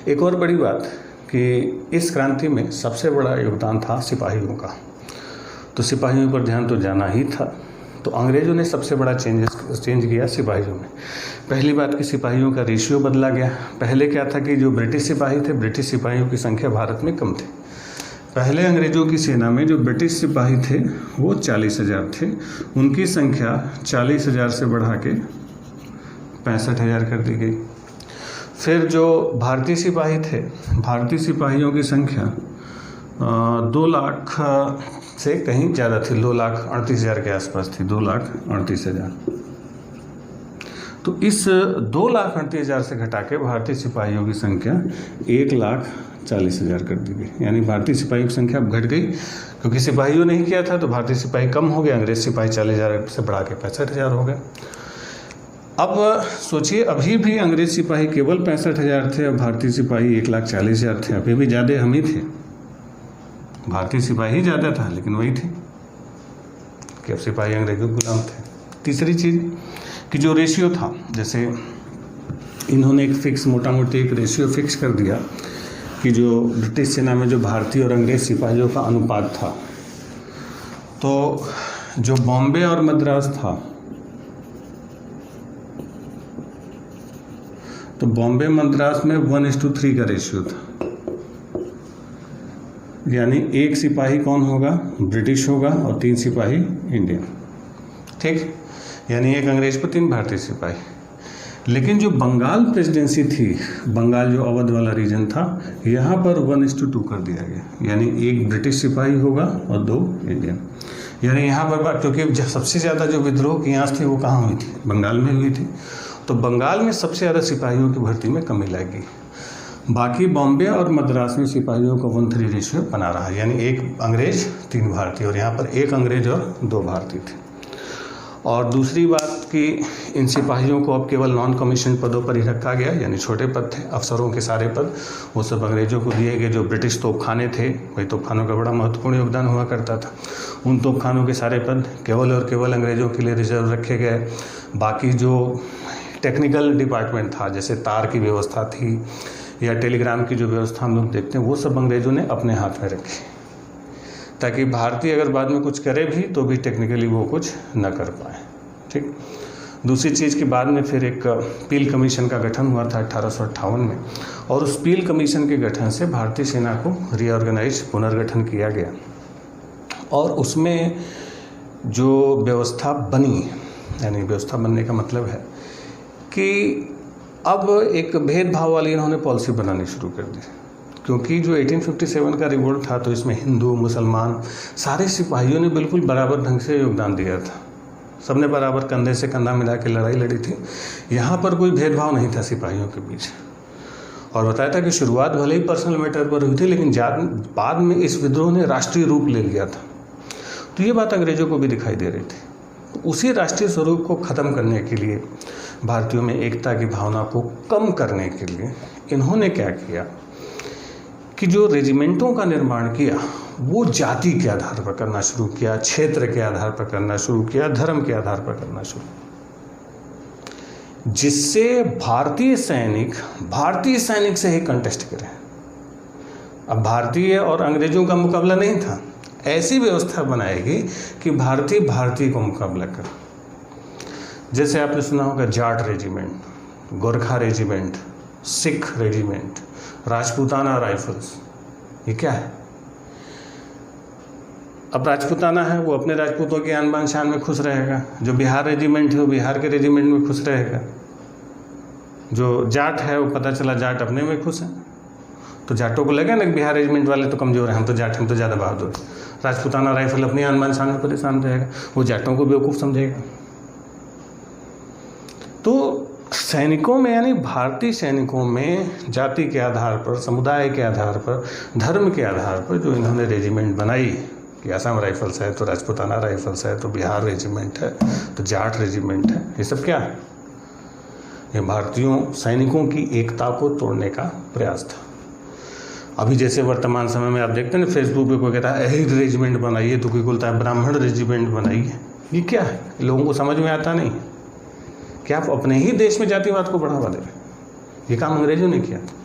एक और बड़ी बात कि इस क्रांति में सबसे बड़ा योगदान था सिपाहियों का। तो सिपाहियों पर ध्यान तो जाना ही था, तो अंग्रेज़ों ने सबसे बड़ा चेंज किया सिपाहियों में। पहली बात कि सिपाहियों का रेशियो बदला गया। पहले क्या था कि जो ब्रिटिश सिपाही थे, ब्रिटिश सिपाहियों की संख्या भारत में कम थी। पहले अंग्रेज़ों की सेना में जो ब्रिटिश सिपाही थे वो 40,000 थे, उनकी संख्या 40,000 से बढ़ा के 65,000 कर दी गई। फिर जो भारतीय सिपाही थे, भारतीय सिपाहियों की संख्या 2 लाख से कहीं ज़्यादा थी, 2,38,000 के आसपास थी, 2,38,000। तो इस 2,38,000 से घटा के भारतीय सिपाहियों की संख्या 1,40,000 कर दी गई। यानी भारतीय सिपाहियों की संख्या अब घट गई, क्योंकि सिपाहियों ने ही किया था तो भारतीय सिपाही कम हो गए, अंग्रेज सिपाही 40,000 से बढ़ा के 65,000 हो गए। अब सोचिए, अभी भी अंग्रेज सिपाही केवल 65,000 थे, अब भारतीय सिपाही 1,40,000 थे, अभी भी ज़्यादा हम ही थे, भारतीय सिपाही ज़्यादा था लेकिन वही थे कि अब सिपाही अंग्रेजों के गुलाम थे। तीसरी चीज़ कि जो रेशियो था, जैसे इन्होंने एक फिक्स, मोटा मोटी एक रेशियो फिक्स कर दिया कि जो ब्रिटिश सेना में जो भारतीय और अंग्रेज सिपाहियों का अनुपात था, तो जो बॉम्बे और मद्रास था, तो बॉम्बे मद्रास में 1:3 का रेशियो था। यानी एक सिपाही कौन होगा, ब्रिटिश होगा, और 3 सिपाही इंडियन। ठीक, यानी एक अंग्रेज पर 3 भारतीय सिपाही। लेकिन जो बंगाल प्रेसिडेंसी थी, बंगाल जो अवध वाला रीजन था, यहाँ पर 1:2 कर दिया गया, यानी 1 ब्रिटिश सिपाही होगा और 2 इंडियन। यानी यहाँ पर क्योंकि सबसे ज़्यादा जो विद्रोह की आंच थी वो कहाँ हुई थी, बंगाल में हुई थी, तो बंगाल में सबसे ज़्यादा सिपाहियों की भर्ती में कमी लाएगी। बाकी बॉम्बे और मद्रास में सिपाहियों का 1:3 रेशियो बना रहा, यानी 1 अंग्रेज 3 भारतीय, और यहाँ पर 1 अंग्रेज और 2 भारतीय थे। और दूसरी बात कि इन सिपाहियों को अब केवल नॉन कमीशन पदों पर ही रखा गया, यानी छोटे पद थे, अफसरों के सारे पद वो सब अंग्रेजों को दिए गए। जो ब्रिटिश तोपखाने थे, भाई तोपखानों का बड़ा महत्वपूर्ण योगदान हुआ करता था, उन तोपखानों के सारे पद केवल और केवल अंग्रेजों के लिए रिजर्व रखे गए। बाकी जो टेक्निकल डिपार्टमेंट था, जैसे तार की व्यवस्था थी या टेलीग्राम की जो व्यवस्था हम लोग देखते हैं, वो सब अंग्रेजों ने अपने हाथ में रखी, ताकि भारतीय अगर बाद में कुछ करे भी तो भी टेक्निकली वो कुछ न कर पाए। ठीक। दूसरी चीज़ कि बाद में फिर एक पील कमीशन का गठन हुआ था 1858 में, और उस पील कमीशन के गठन से भारतीय सेना को रीऑर्गेनाइज पुनर्गठन किया गया, और उसमें जो व्यवस्था बनी, यानी व्यवस्था बनने का मतलब है कि अब एक भेदभाव वाली इन्होंने पॉलिसी बनानी शुरू कर दी, क्योंकि जो 1857 का रिवोल्ट था तो इसमें हिंदू मुसलमान सारे सिपाहियों ने बिल्कुल बराबर ढंग से योगदान दिया था, सबने बराबर कंधे से कंधा मिला के लड़ाई लड़ी थी। यहाँ पर कोई भेदभाव नहीं था सिपाहियों के बीच, और बताया था कि शुरुआत भले ही पर्सनल मैटर पर हुई थी, लेकिन बाद में इस विद्रोह ने राष्ट्रीय रूप ले लिया था। तो ये बात अंग्रेजों को भी दिखाई दे रही थी। तो उसी राष्ट्रीय स्वरूप को ख़त्म करने के लिए, भारतीयों में एकता की भावना को कम करने के लिए इन्होंने क्या किया कि जो रेजिमेंटों का निर्माण किया वो जाति के आधार पर करना शुरू किया, क्षेत्र के आधार पर करना शुरू किया, धर्म के आधार पर करना शुरू, जिससे भारतीय सैनिक से ही कंटेस्ट करें। अब भारतीय और अंग्रेजों का मुकाबला नहीं था, ऐसी व्यवस्था बनाएगी कि भारतीय को मुकाबला करे। जैसे आपने सुना होगा Jat regiment, Gorkha regiment, Sikh regiment, Rajputana rifles. ये क्या है? अब राजपूताना है वो अपने राजपूतों की आन बान शान में खुश रहेगा, जो बिहार रेजिमेंट है वो बिहार के रेजिमेंट में खुश रहेगा, जो जाट है वो पता चला जाट अपने में खुश है, तो जाटों को लगे ना कि बिहार रेजिमेंट वाले तो कमज़ोर हैं, हम तो जाट, हम तो ज़्यादा बहादुर। राजपूताना राइफल अपनी आन बान शान में परेशान रहेगा, वो जाटों को बेवकूफ़ समझेगा। तो सैनिकों में, यानी भारतीय सैनिकों में जाति के आधार पर, समुदाय के आधार पर, धर्म के आधार पर जो इन्होंने रेजिमेंट बनाई कि असम राइफल्स है तो राजपूताना राइफल्स है, तो बिहार रेजिमेंट है, तो जाट रेजिमेंट है, ये सब क्या है? ये भारतीयों सैनिकों की एकता को तोड़ने का प्रयास था। अभी जैसे वर्तमान समय में आप देखते हैं ना, फेसबुक पे कोई कहता है अहिर रेजिमेंट बनाइए, तो कोई बोलता है ब्राह्मण रेजिमेंट बनाइए। ये क्या है? लोगों को समझ में आता नहीं कि आप अपने ही देश में जातिवाद को बढ़ावा दे रहे हैं। ये काम अंग्रेजों ने किया था।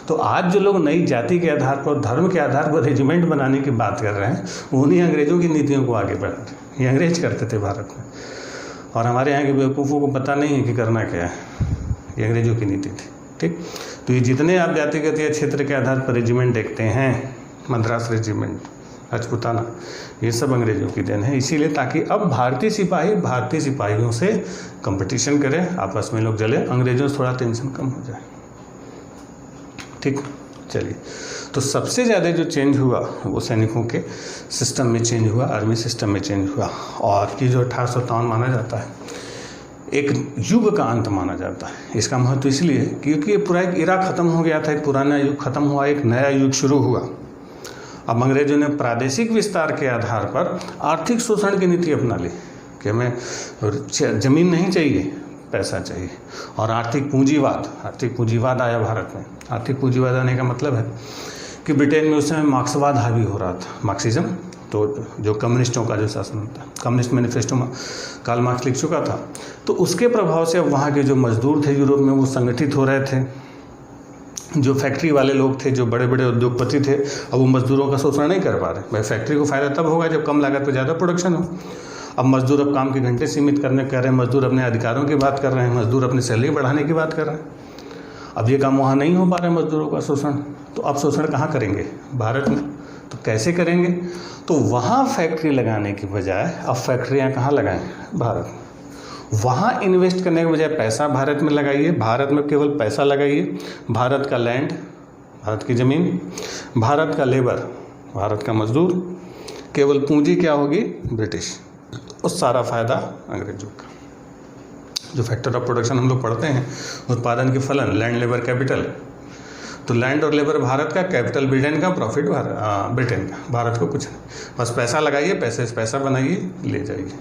तो आज जो लोग नई जाति के आधार पर, धर्म के आधार पर रेजिमेंट बनाने की बात कर रहे हैं, उन्हीं अंग्रेजों की नीतियों को आगे बढ़ा रहे हैं। ये अंग्रेज करते थे भारत में, और हमारे यहाँ के बेवकूफ़ों को पता नहीं है कि करना क्या है। ये अंग्रेजों की नीति थी। ठीक। तो ये जितने आप जातिगत या क्षेत्र के आधार पर रेजिमेंट देखते हैं, मद्रास रेजिमेंट, राजपूताना, ये सब अंग्रेजों की देन है। इसीलिए ताकि अब भारतीय सिपाहियों से कंपटीशन करें, आपस में लोग जले, अंग्रेजों से थोड़ा टेंशन कम हो जाए। ठीक। चलिए, तो सबसे ज़्यादा जो चेंज हुआ वो सैनिकों के सिस्टम में चेंज हुआ, आर्मी सिस्टम में चेंज हुआ। और ये जो 1857 माना जाता है, एक युग का अंत माना जाता है। इसका महत्व इसलिए क्योंकि ये पूरा एक इरा खत्म हो गया था, एक पुराना युग खत्म हुआ, एक नया युग शुरू हुआ। अब अंग्रेजों ने प्रादेशिक विस्तार के आधार पर आर्थिक शोषण की नीति अपना ली कि हमें ज़मीन नहीं चाहिए, पैसा चाहिए, और आर्थिक पूंजीवाद आया भारत में। आर्थिक पूंजीवाद आने का मतलब है कि ब्रिटेन में उस समय मार्क्सवाद हावी हो रहा था, मार्क्सिज्म, तो जो कम्युनिस्टों का जो शासन होता है, कम्युनिस्ट मैनिफेस्टो में कार्ल मार्क्स लिख चुका था। तो उसके प्रभाव से अब वहाँ के जो मजदूर थे यूरोप में, वो संगठित हो रहे थे। जो फैक्ट्री वाले लोग थे, जो बड़े बड़े उद्योगपति थे, अब वो मजदूरों का शोषण नहीं कर पा रहे। भाई फैक्ट्री को फ़ायदा तब होगा जब कम लागत पर ज़्यादा प्रोडक्शन हो। अब मजदूर अब काम के घंटे सीमित करने कह रहे हैं, मजदूर अपने अधिकारों की बात कर रहे हैं, मजदूर अपनी सैलरी बढ़ाने की बात कर रहे हैं। अब ये काम वहाँ नहीं हो पा रहा है मजदूरों का शोषण, तो अब शोषण कहाँ करेंगे? भारत में। तो कैसे करेंगे? तो वहाँ फैक्ट्री लगाने की बजाय अब फैक्ट्रियाँ कहाँ लगाएं? भारत में। वहाँ इन्वेस्ट करने के बजाय पैसा भारत में लगाइए, भारत में केवल पैसा लगाइए, भारत का लैंड, भारत की ज़मीन, भारत का लेबर, भारत का मजदूर, केवल पूंजी क्या होगी? ब्रिटिश। और सारा फ़ायदा अंग्रेजों का। जो फैक्टर ऑफ प्रोडक्शन हम लोग पढ़ते हैं, उत्पादन के फलन, लैंड, लेबर, कैपिटल, तो लैंड और लेबर भारत का, कैपिटल ब्रिटेन का, प्रॉफिट ब्रिटेन का, भारत को कुछ नहीं। बस पैसा लगाइए, पैसे से पैसा बनाइए, ले जाइए।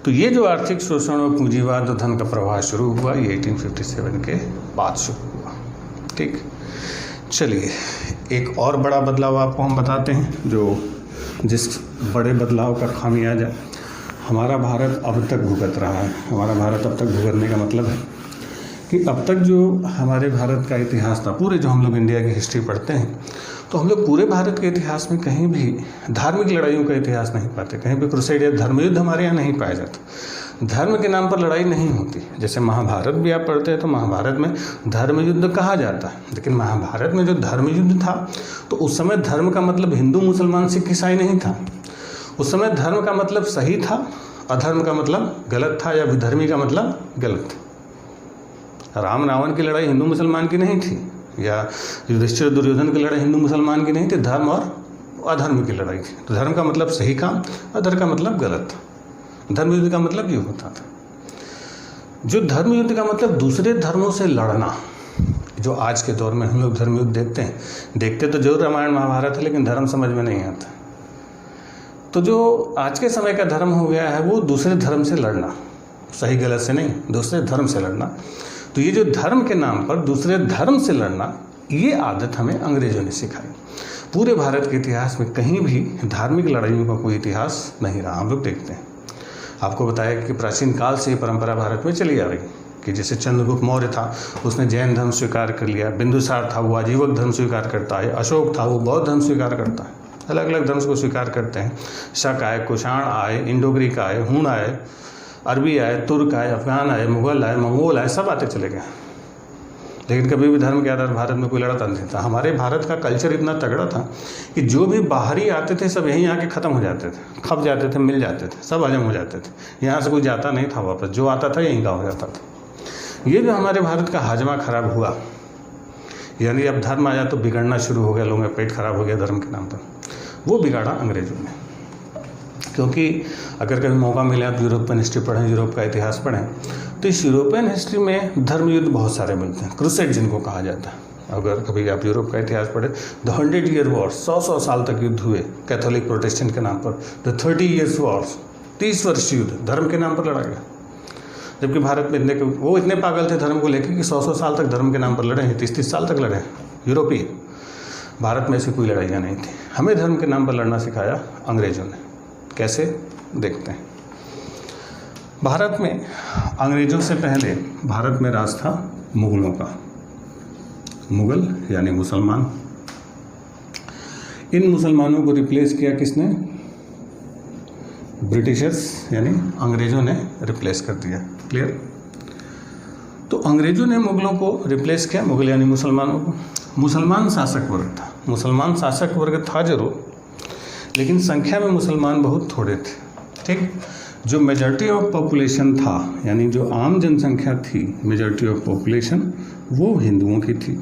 तो ये जो आर्थिक शोषण और पूंजीवाद और धन का प्रवाह शुरू हुआ, ये 1857 के बाद शुरू हुआ। ठीक, चलिए एक और बड़ा बदलाव आपको हम बताते हैं, जो जिस बड़े बदलाव का खामियाजा हमारा भारत अब तक भुगत रहा है। हमारा भारत अब तक भुगतने का मतलब है कि अब तक जो हमारे भारत का इतिहास था, पूरे जो हम लोग इंडिया की हिस्ट्री पढ़ते हैं, तो हम लोग पूरे भारत के इतिहास में कहीं भी धार्मिक लड़ाइयों का इतिहास नहीं पाते। कहीं भी क्रूसेड या धर्मयुद्ध हमारे यहाँ नहीं पाया जाता। धर्म के नाम पर लड़ाई नहीं होती। जैसे महाभारत भी आप पढ़ते हैं तो महाभारत में धर्मयुद्ध कहा जाता है, लेकिन महाभारत में जो धर्मयुद्ध था तो उस समय धर्म का मतलब हिंदू, मुसलमान, सिख, ईसाई नहीं था। उस समय धर्म का मतलब सही था, अधर्म का मतलब गलत था, या विधर्मी का मतलब गलत था। राम रावण की लड़ाई हिंदू मुसलमान की नहीं थी, या युधिष्ठिर दुर्योधन की लड़ाई हिंदू मुसलमान की नहीं थी, धर्म और अधर्म की लड़ाई थी। तो धर्म का मतलब सही काम, अधर्म का मतलब गलत था। धर्म युद्ध का मतलब ये होता था। जो धर्म युद्ध का मतलब दूसरे धर्मों से लड़ना, जो आज के दौर में हम लोग धर्म युद्ध देखते तो जरूर रामायण महाभारत है, लेकिन धर्म समझ में नहीं आता। तो जो आज के समय का धर्म हो गया है वो दूसरे धर्म से लड़ना, सही गलत से नहीं, दूसरे धर्म से लड़ना। तो ये जो धर्म के नाम पर दूसरे धर्म से लड़ना, ये आदत हमें अंग्रेजों ने सिखाई। पूरे भारत के इतिहास में कहीं भी धार्मिक लड़ाइयों का कोई इतिहास नहीं रहा। हम लोग देखते हैं, आपको बताया कि प्राचीन काल से ये परंपरा भारत में चली आ रही कि जैसे चंद्रगुप्त मौर्य था, उसने जैन धर्म स्वीकार कर लिया। बिंदुसार था, वो आजीवक धर्म स्वीकार करता है। अशोक था, वो बौद्ध धर्म स्वीकार करता है। अलग अलग धर्म को स्वीकार करते हैं। शक आए, कुषाण आए, इंडो ग्रीक आए, हूण आए, अरबी आए, तुर्क आए, अफगान आए, मुगल आए, मंगोल आए, सब आते चले गए। लेकिन कभी भी धर्म के आधार भारत में कोई लड़ता नहीं था। हमारे भारत का कल्चर इतना तगड़ा था कि जो भी बाहरी आते थे सब यहीं आके ख़त्म हो जाते थे, खप जाते थे, मिल जाते थे, सब हजम हो जाते थे। यहाँ से कोई जाता नहीं था वापस, जो आता था यहीं का हो जाता था। ये जो हमारे भारत का हाजमा खराब हुआ, यानी अब धर्म आया तो बिगड़ना शुरू हो गया, लोगों का पेट खराब हो गया धर्म के नाम पर, वो बिगाड़ा अंग्रेजों ने। क्योंकि अगर कभी मौका मिले आप यूरोपियन हिस्ट्री पढ़ें, यूरोप का इतिहास पढ़ें, तो इस यूरोपियन हिस्ट्री में धर्म युद्ध बहुत सारे मिलते हैं, क्रूसेड जिनको कहा जाता है। अगर कभी आप यूरोप का इतिहास पढ़ें, द 100 ईयर वॉर्स, 100 साल तक युद्ध हुए कैथोलिक प्रोटेस्टेंट के नाम पर। द 30 ईयर्स वॉर्स, 30 वर्ष युद्ध धर्म के नाम पर लड़ा गया। जबकि भारत में वो इतने पागल थे धर्म को लेकर कि 100 साल तक धर्म के नाम पर लड़े हैं, 30 साल तक लड़े यूरोपीय। भारत में ऐसी कोई लड़ाइयाँ नहीं थी। हमें धर्म के नाम पर लड़ना सिखाया अंग्रेजों ने। कैसे, देखते हैं। भारत में अंग्रेजों से पहले भारत में राज था मुगलों का। मुगल यानी मुसलमान। इन मुसलमानों को रिप्लेस किया किसने? ब्रिटिशर्स यानी अंग्रेजों ने रिप्लेस कर दिया। क्लियर? तो अंग्रेजों ने मुगलों को रिप्लेस किया, मुगल यानी मुसलमानों को। मुसलमान शासक वर्ग था, मुसलमान शासक वर्ग था जरूर, लेकिन संख्या में मुसलमान बहुत थोड़े थे। ठीक, जो मेजॉरिटी ऑफ पॉपुलेशन था, यानी जो आम जनसंख्या थी, मेजॉरिटी ऑफ पॉपुलेशन, वो हिंदुओं की थी।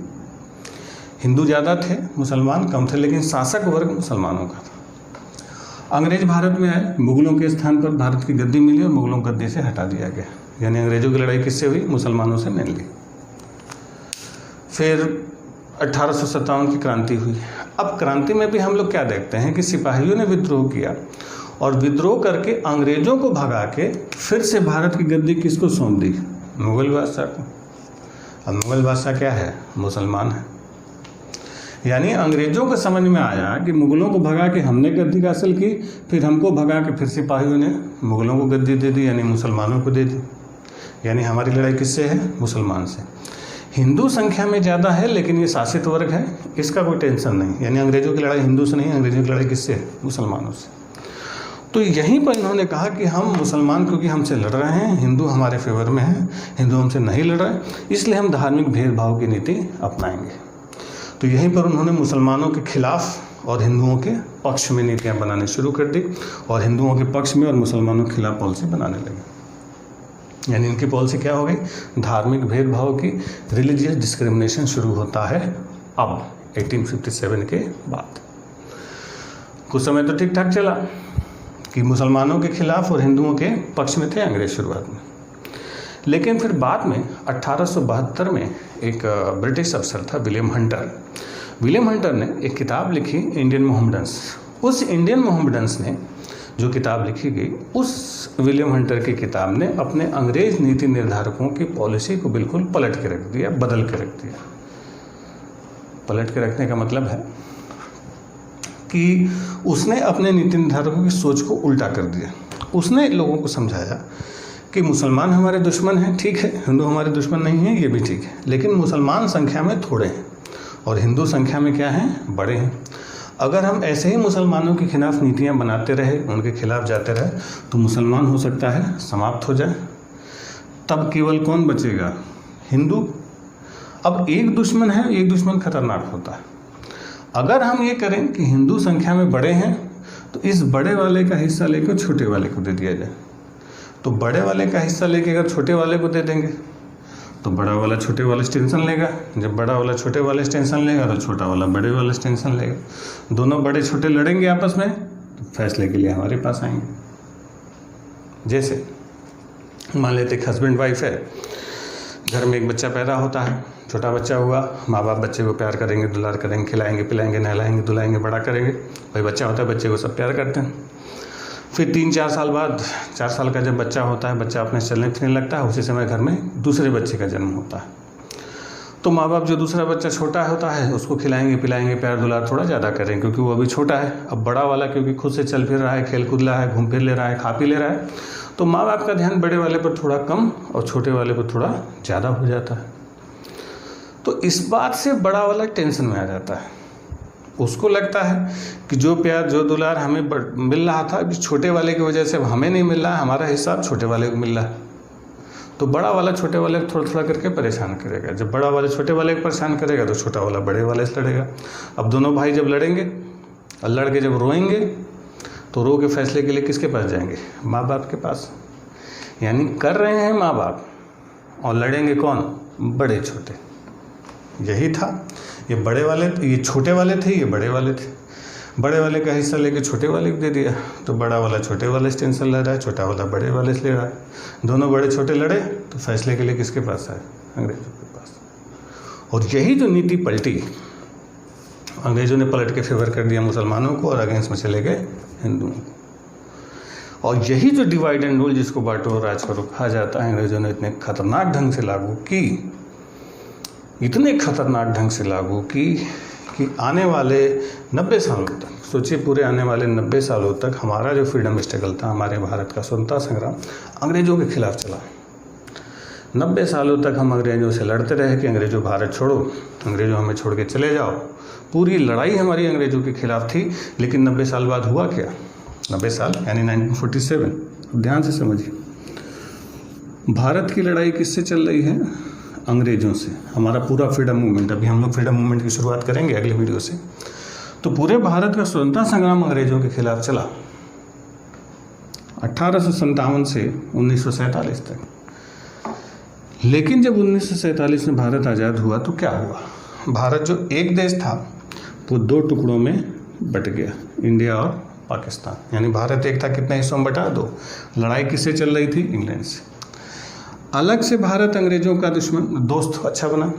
हिंदू ज़्यादा थे, मुसलमान कम थे, लेकिन शासक वर्ग मुसलमानों का था। अंग्रेज भारत में आए, मुगलों के स्थान पर भारत की गद्दी मिली और मुगलों को गद्दी से हटा दिया गया। यानी अंग्रेजों की लड़ाई किससे हुई? मुसलमानों से मेनली। फिर 1857 की क्रांति हुई। अब क्रांति में भी हम लोग क्या देखते हैं कि सिपाहियों ने विद्रोह किया और विद्रोह करके अंग्रेजों को भगा के फिर से भारत की गद्दी किसको सौंप दी? मुगल बादशाह को। अब मुगल बादशाह क्या है? मुसलमान है। यानी अंग्रेजों को समझ में आया कि मुगलों को भगा के हमने गद्दी हासिल की, फिर हमको भगा के फिर सिपाहियों ने मुगलों को गद्दी दे दी, यानी मुसलमानों को दे दी। यानी हमारी लड़ाई किससे है? मुसलमान से। हिंदू संख्या में ज़्यादा है, लेकिन ये शासित वर्ग है, इसका कोई टेंशन नहीं। यानी अंग्रेजों की लड़ाई हिंदू से नहीं, अंग्रेजों की लड़ाई किससे है? मुसलमानों से। तो यहीं पर इन्होंने कहा कि हम मुसलमान क्योंकि हमसे लड़ रहे हैं, हिंदू हमारे फेवर में हैं, हिंदू हमसे नहीं लड़ रहे, इसलिए हम धार्मिक भेदभाव की नीति अपनाएंगे। तो यहीं पर उन्होंने मुसलमानों के खिलाफ और हिंदुओं के पक्ष में नीतियाँ बनाने शुरू कर दी, और हिंदुओं के पक्ष में और मुसलमानों के खिलाफ पॉलिसी बनाने लगे। यानी इनकी पॉलिसी क्या हो गई, धार्मिक भेदभाव की, रिलीजियस डिस्क्रिमिनेशन शुरू होता है अब 1857 के बाद। कुछ समय तो ठीक ठाक चला कि मुसलमानों के खिलाफ और हिंदुओं के पक्ष में थे अंग्रेज शुरुआत में, लेकिन फिर बाद में 1872 में एक ब्रिटिश अफसर था विलियम हंटर ने एक किताब लिखी इंडियन मोहम्मडन्स। उस इंडियन मोहम्मडन्स ने जो किताब लिखी गई, उस विलियम हंटर की किताब ने अपने अंग्रेज नीति निर्धारकों की पॉलिसी को बिल्कुल पलट के रख दिया, बदल के रख दिया। पलट के रखने का मतलब है कि उसने अपने नीति निर्धारकों की सोच को उल्टा कर दिया। उसने लोगों को समझाया कि मुसलमान हमारे दुश्मन हैं, ठीक है, हिंदू हमारे दुश्मन नहीं हैं, ये भी ठीक है, लेकिन मुसलमान संख्या में थोड़े हैं और हिंदू संख्या में क्या हैं, बड़े हैं। अगर हम ऐसे ही मुसलमानों के खिलाफ नीतियां बनाते रहे, उनके खिलाफ जाते रहे, तो मुसलमान हो सकता है समाप्त हो जाए। तब केवल कौन बचेगा, हिंदू। अब एक दुश्मन है, एक दुश्मन खतरनाक होता है। अगर हम ये करें कि हिंदू संख्या में बड़े हैं तो इस बड़े वाले का हिस्सा लेकर छोटे वाले को दे दिया जाए, तो बड़े वाले का हिस्सा लेके अगर छोटे वाले को दे देंगे तो बड़ा वाला छोटे वाले से टेंशन लेगा, जब बड़ा वाला छोटे वाले से टेंशन लेगा तो छोटा वाला बड़े वाले से टेंशन लेगा। दोनों बड़े छोटे लड़ेंगे आपस में तो फैसले के लिए हमारे पास आएंगे। जैसे मान लेते एक हस्बैंड वाइफ है, घर में एक बच्चा पैदा होता है, छोटा बच्चा हुआ, माँ बाप बच्चे को प्यार करेंगे, दुलार करेंगे, खिलाएंगे, पिलाएंगे, नहलाएंगे, धुलाएंगे, बड़ा करेंगे। भाई बच्चा होता है, बच्चे को सब प्यार करते हैं। फिर 3-4 साल बाद, 4 साल का जब बच्चा होता है, बच्चा अपने चलने फिरने लगता है, उसी समय घर में दूसरे बच्चे का जन्म होता है। तो माँ बाप जो दूसरा बच्चा छोटा होता है उसको खिलाएंगे, पिलाएंगे, प्यार दुलार थोड़ा ज़्यादा करेंगे, क्योंकि वो अभी छोटा है। अब बड़ा वाला क्योंकि खुद से चल फिर रहा है, खेल कूद रहा है, घूम फिर ले रहा है, खा पी ले रहा है, तो माँ बाप का ध्यान बड़े वाले पर थोड़ा कम और छोटे वाले पर थोड़ा ज़्यादा हो जाता है। तो इस बात से बड़ा वाला टेंशन में आ जाता है। उसको लगता है कि जो प्यार, जो दुलार हमें मिल रहा था, अभी छोटे वाले की वजह से अब हमें नहीं मिल रहा है, हमारा हिस्सा छोटे वाले को मिल रहा है। तो बड़ा वाला छोटे वाले को थोड़ा थोड़ा करके परेशान करेगा। जब बड़ा वाला छोटे वाले को परेशान करेगा तो छोटा वाला बड़े वाले से लड़ेगा। अब दोनों भाई जब लड़ेंगे और लड़के जब रोएंगे तो रो के फैसले के लिए किसके पास जाएंगे, माँ बाप के पास। यानी कर रहे हैं माँ बाप और लड़ेंगे कौन, बड़े छोटे। यही था, ये बड़े वाले, ये छोटे वाले थे, ये बड़े वाले थे। बड़े वाले का हिस्सा लेके छोटे वाले को दे दिया, तो बड़ा वाला छोटे वाले से टेंशन ले रहा है, छोटा वाला बड़े वाले से ले रहा है। दोनों बड़े छोटे लड़े तो फैसले के लिए किसके पास आए, अंग्रेजों के पास। और यही जो नीति पलटी, अंग्रेजों ने पलट के फेवर कर दिया मुसलमानों को और अगेंस्ट में चले गए हिंदुओं को। और यही जो डिवाइड एंड रूल, जिसको बांटो और राज करो कहा जाता है, अंग्रेजों ने इतने खतरनाक ढंग से लागू की, इतने खतरनाक ढंग से लागू की कि आने वाले 90 सालों तक, सोचिए पूरे आने वाले 90 सालों तक हमारा जो फ्रीडम स्ट्रगल था, हमारे भारत का स्वतंत्रता संग्राम अंग्रेजों के खिलाफ चला। 90 सालों तक हम अंग्रेजों से लड़ते रहे कि अंग्रेजों भारत छोड़ो, अंग्रेजों हमें छोड़ के चले जाओ। पूरी लड़ाई हमारी अंग्रेजों के खिलाफ थी। लेकिन 90 साल बाद हुआ क्या, 90 साल यानी 1947, ध्यान से समझिए। भारत की लड़ाई किससे चल रही है, अंग्रेजों से। हमारा पूरा फ्रीडम मूवमेंट, अभी हम लोग फ्रीडम मूवमेंट की शुरुआत करेंगे अगले वीडियो से। तो पूरे भारत का स्वतंत्रता संग्राम अंग्रेजों के खिलाफ चला 1857 से 1947 तक। लेकिन जब 1947 में भारत आज़ाद हुआ तो क्या हुआ, भारत जो एक देश था वो 2 टुकड़ों में बट गया, इंडिया और पाकिस्तान। यानी भारत एक था, कितने हिस्सों में बटा, 2। लड़ाई किससे चल रही थी, इंग्लैंड से। अलग से भारत अंग्रेजों का दुश्मन, दोस्त अच्छा बना।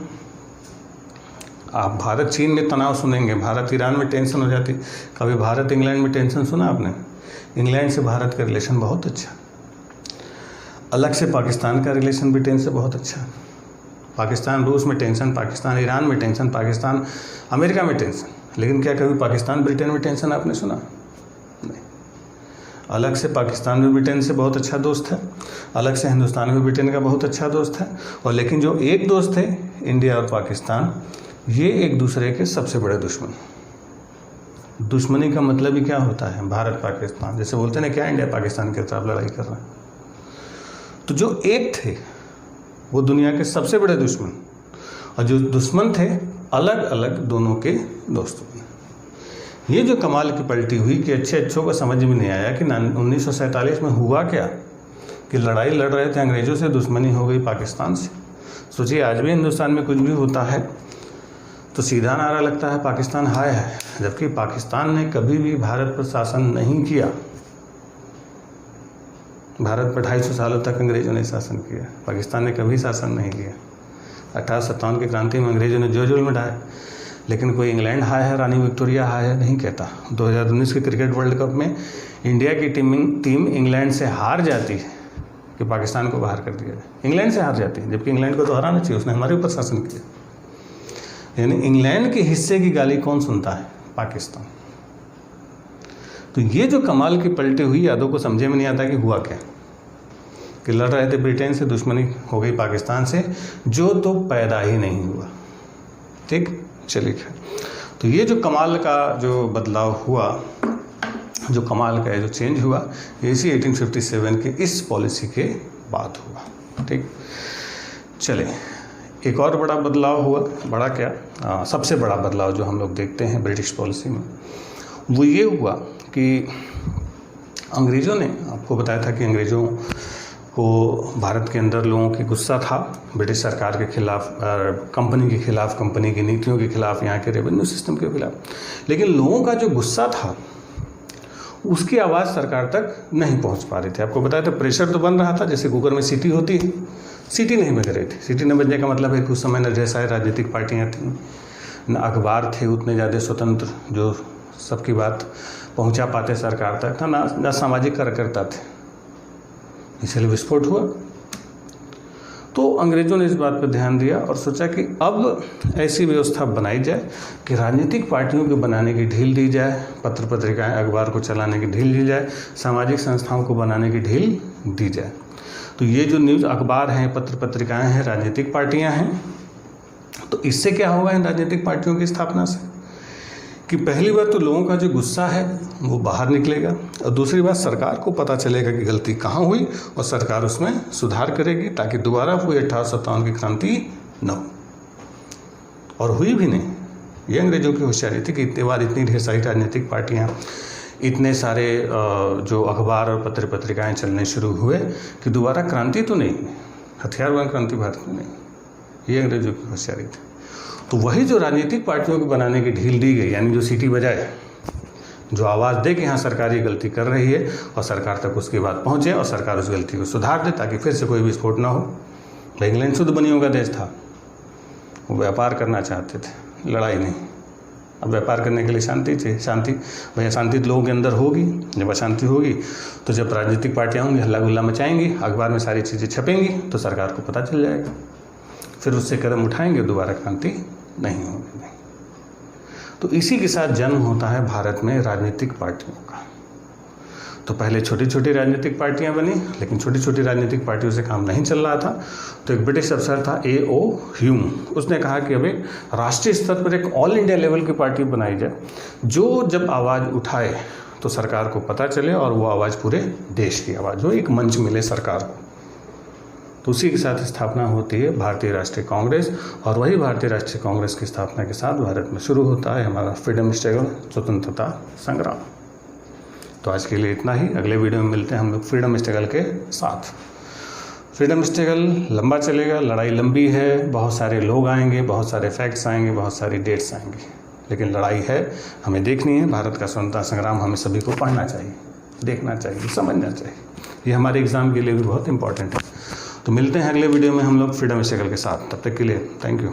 आप भारत चीन में तनाव सुनेंगे, भारत ईरान में टेंशन हो जाती, कभी भारत इंग्लैंड में टेंशन सुना आपने? इंग्लैंड से भारत का रिलेशन बहुत अच्छा। अलग से पाकिस्तान का रिलेशन ब्रिटेन से बहुत अच्छा। पाकिस्तान रूस में टेंशन, पाकिस्तान ईरान में टेंशन, पाकिस्तान अमेरिका में टेंशन। लेकिन क्या कभी पाकिस्तान ब्रिटेन में टेंशन आपने सुना? नहीं। अलग से पाकिस्तान भी ब्रिटेन से बहुत अच्छा दोस्त है, अलग से हिंदुस्तान भी ब्रिटेन का बहुत अच्छा दोस्त है। और लेकिन जो एक दोस्त थे, इंडिया और पाकिस्तान, ये एक दूसरे के सबसे बड़े दुश्मन। दुश्मनी का मतलब ही क्या होता है, भारत पाकिस्तान, जैसे बोलते हैं ना, क्या इंडिया पाकिस्तान के खिलाफ लड़ाई कर रहा है। तो जो एक थे वो दुनिया के सबसे बड़े दुश्मन, और जो दुश्मन थे अलग अलग दोनों के दोस्त बने। ये जो कमाल की पलटी हुई कि अच्छे अच्छों को समझ में नहीं आया कि 1947 में हुआ क्या कि लड़ाई लड़ रहे थे अंग्रेज़ों से, दुश्मनी हो गई पाकिस्तान से। सोचिए आज भी हिंदुस्तान में कुछ भी होता है तो सीधा नारा लगता है पाकिस्तान हाय है, जबकि पाकिस्तान ने कभी भी भारत पर शासन नहीं किया। भारत पर 250 सालों तक अंग्रेज़ों ने शासन किया, पाकिस्तान ने कभी शासन नहीं किया। 1857 की क्रांति में अंग्रेज़ों ने जो जुल्म ढाए, लेकिन कोई इंग्लैंड हाय है, रानी विक्टोरिया हाय है नहीं कहता। 2019 के क्रिकेट वर्ल्ड कप में इंडिया की टीम इंग्लैंड से हार जाती है कि पाकिस्तान को बाहर कर दिया जाए, इंग्लैंड से हार जाती है, जबकि इंग्लैंड को तो हराना चाहिए, उसने हमारे ऊपर शासन किया। यानी इंग्लैंड के हिस्से की गाली कौन सुनता है? पाकिस्तान। तो ये जो कमाल की पलटी हुई, यादों को समझे में नहीं आता कि हुआ क्या, कि लड़ रहे थे ब्रिटेन से, दुश्मनी हो गई पाकिस्तान से, जो तो पैदा ही नहीं हुआ। ठीक, चलिए। तो ये जो कमाल का जो बदलाव हुआ, जो कमाल का जो चेंज हुआ, ये इसी 1857 के इस पॉलिसी के बाद हुआ। ठीक, चले। एक और बड़ा बदलाव हुआ, बड़ा क्या, सबसे बड़ा बदलाव जो हम लोग देखते हैं ब्रिटिश पॉलिसी में, वो ये हुआ कि अंग्रेज़ों ने, आपको बताया था कि अंग्रेज़ों को भारत के अंदर लोगों की गुस्सा था ब्रिटिश सरकार के खिलाफ, कंपनी के खिलाफ, कंपनी की नीतियों के खिलाफ, यहाँ के रेवेन्यू सिस्टम के खिलाफ। लेकिन लोगों का जो गुस्सा था उसकी आवाज़ सरकार तक नहीं पहुँच पा रही थी। आपको बताया था प्रेशर तो बन रहा था, जैसे कुकर में सीटी होती है, सीटी नहीं बज रही थी। सीटी न बजने का मतलब है कि उस समय न ढेर सारी राजनीतिक पार्टियाँ थीं, न अखबार थे उतने ज़्यादा स्वतंत्र जो सबकी बात पहुंचा पाते सरकार तक, था ना सामाजिक कार्यकर्ता थे, इसलिए विस्फोट हुआ। तो अंग्रेज़ों ने इस बात पर ध्यान दिया और सोचा कि अब ऐसी व्यवस्था बनाई जाए कि राजनीतिक पार्टियों को बनाने की ढील दी जाए, पत्र पत्रिकाएं, अखबार को चलाने की ढील दी जाए, सामाजिक संस्थाओं को बनाने की ढील दी जाए। तो ये जो न्यूज़ अखबार हैं, पत्र पत्रिकाएं हैं, राजनीतिक पार्टियां हैं, तो इससे क्या होगा इन राजनीतिक पार्टियों की स्थापना से, कि पहली बात तो लोगों का जो गुस्सा है वो बाहर निकलेगा, और दूसरी बात सरकार को पता चलेगा कि गलती कहाँ हुई और सरकार उसमें सुधार करेगी, ताकि दोबारा वो 1857 की क्रांति न हो। और हुई भी नहीं। ये अंग्रेज़ों की होशियारी थी कि इतनी बार इतनी ढेर सारी राजनीतिक पार्टियाँ, इतने सारे जो अखबार और पत्र पत्रिकाएँ चलने शुरू हुए कि दोबारा क्रांति तो नहीं, हथियारबंद क्रांति भारत में नहीं। ये अंग्रेज़ों की होशियारी थी। तो वही जो राजनीतिक पार्टियों को बनाने की ढील दी गई, यानी जो सीटी बजाए, जो आवाज़ दे कि हाँ सरकार ये गलती कर रही है और सरकार तक उसकी बात पहुँचे और सरकार उस गलती को सुधार दे, ताकि फिर से कोई विस्फोट ना हो। भाई इंग्लैंड शुद्ध बनियों का देश था, वो व्यापार करना चाहते थे, लड़ाई नहीं। अब व्यापार करने के लिए शांति चाहिए, शांति भाई अशांति लोगों के अंदर होगी, जब अशांति होगी तो जब राजनीतिक पार्टियाँ होंगी हल्ला गुल्ला मचाएंगी, अखबार में सारी चीज़ें छपेंगी, तो सरकार को पता चल जाएगा, फिर उससे कदम उठाएंगे, दोबारा क्रांति नहीं होगी। तो इसी के साथ जन्म होता है भारत में राजनीतिक पार्टियों का। तो पहले छोटी छोटी राजनीतिक पार्टियां बनी, लेकिन छोटी छोटी राजनीतिक पार्टियों से काम नहीं चल रहा था। तो एक ब्रिटिश अफसर था A.O. ह्यूम, उसने कहा कि अभी राष्ट्रीय स्तर पर एक ऑल इंडिया लेवल की पार्टी बनाई जाए, जो जब आवाज़ उठाए तो सरकार को पता चले और वो आवाज़ पूरे देश की आवाज़ हो, एक मंच मिले सरकार को। तो उसी के साथ स्थापना होती है भारतीय राष्ट्रीय कांग्रेस, और वही भारतीय राष्ट्रीय कांग्रेस की स्थापना के साथ भारत में शुरू होता है हमारा फ्रीडम स्ट्रगल, स्वतंत्रता संग्राम। तो आज के लिए इतना ही, अगले वीडियो में मिलते हैं हम लोग फ्रीडम स्ट्रगल के साथ। फ्रीडम स्ट्रगल लंबा चलेगा, लड़ाई लंबी है, बहुत सारे लोग आएंगे, बहुत सारे फैक्ट्स आएंगे, बहुत सारी डेट्स आएंगी, लेकिन लड़ाई है, हमें देखनी है। भारत का स्वतंत्रता संग्राम हमें सभी को पढ़ना चाहिए, देखना चाहिए, समझना चाहिए। ये हमारे एग्ज़ाम के लिए भी बहुत इंपॉर्टेंट है। तो मिलते हैं अगले वीडियो में हम लोग फ्रीडम स्ट्रगल के साथ। तब तक के लिए थैंक यू।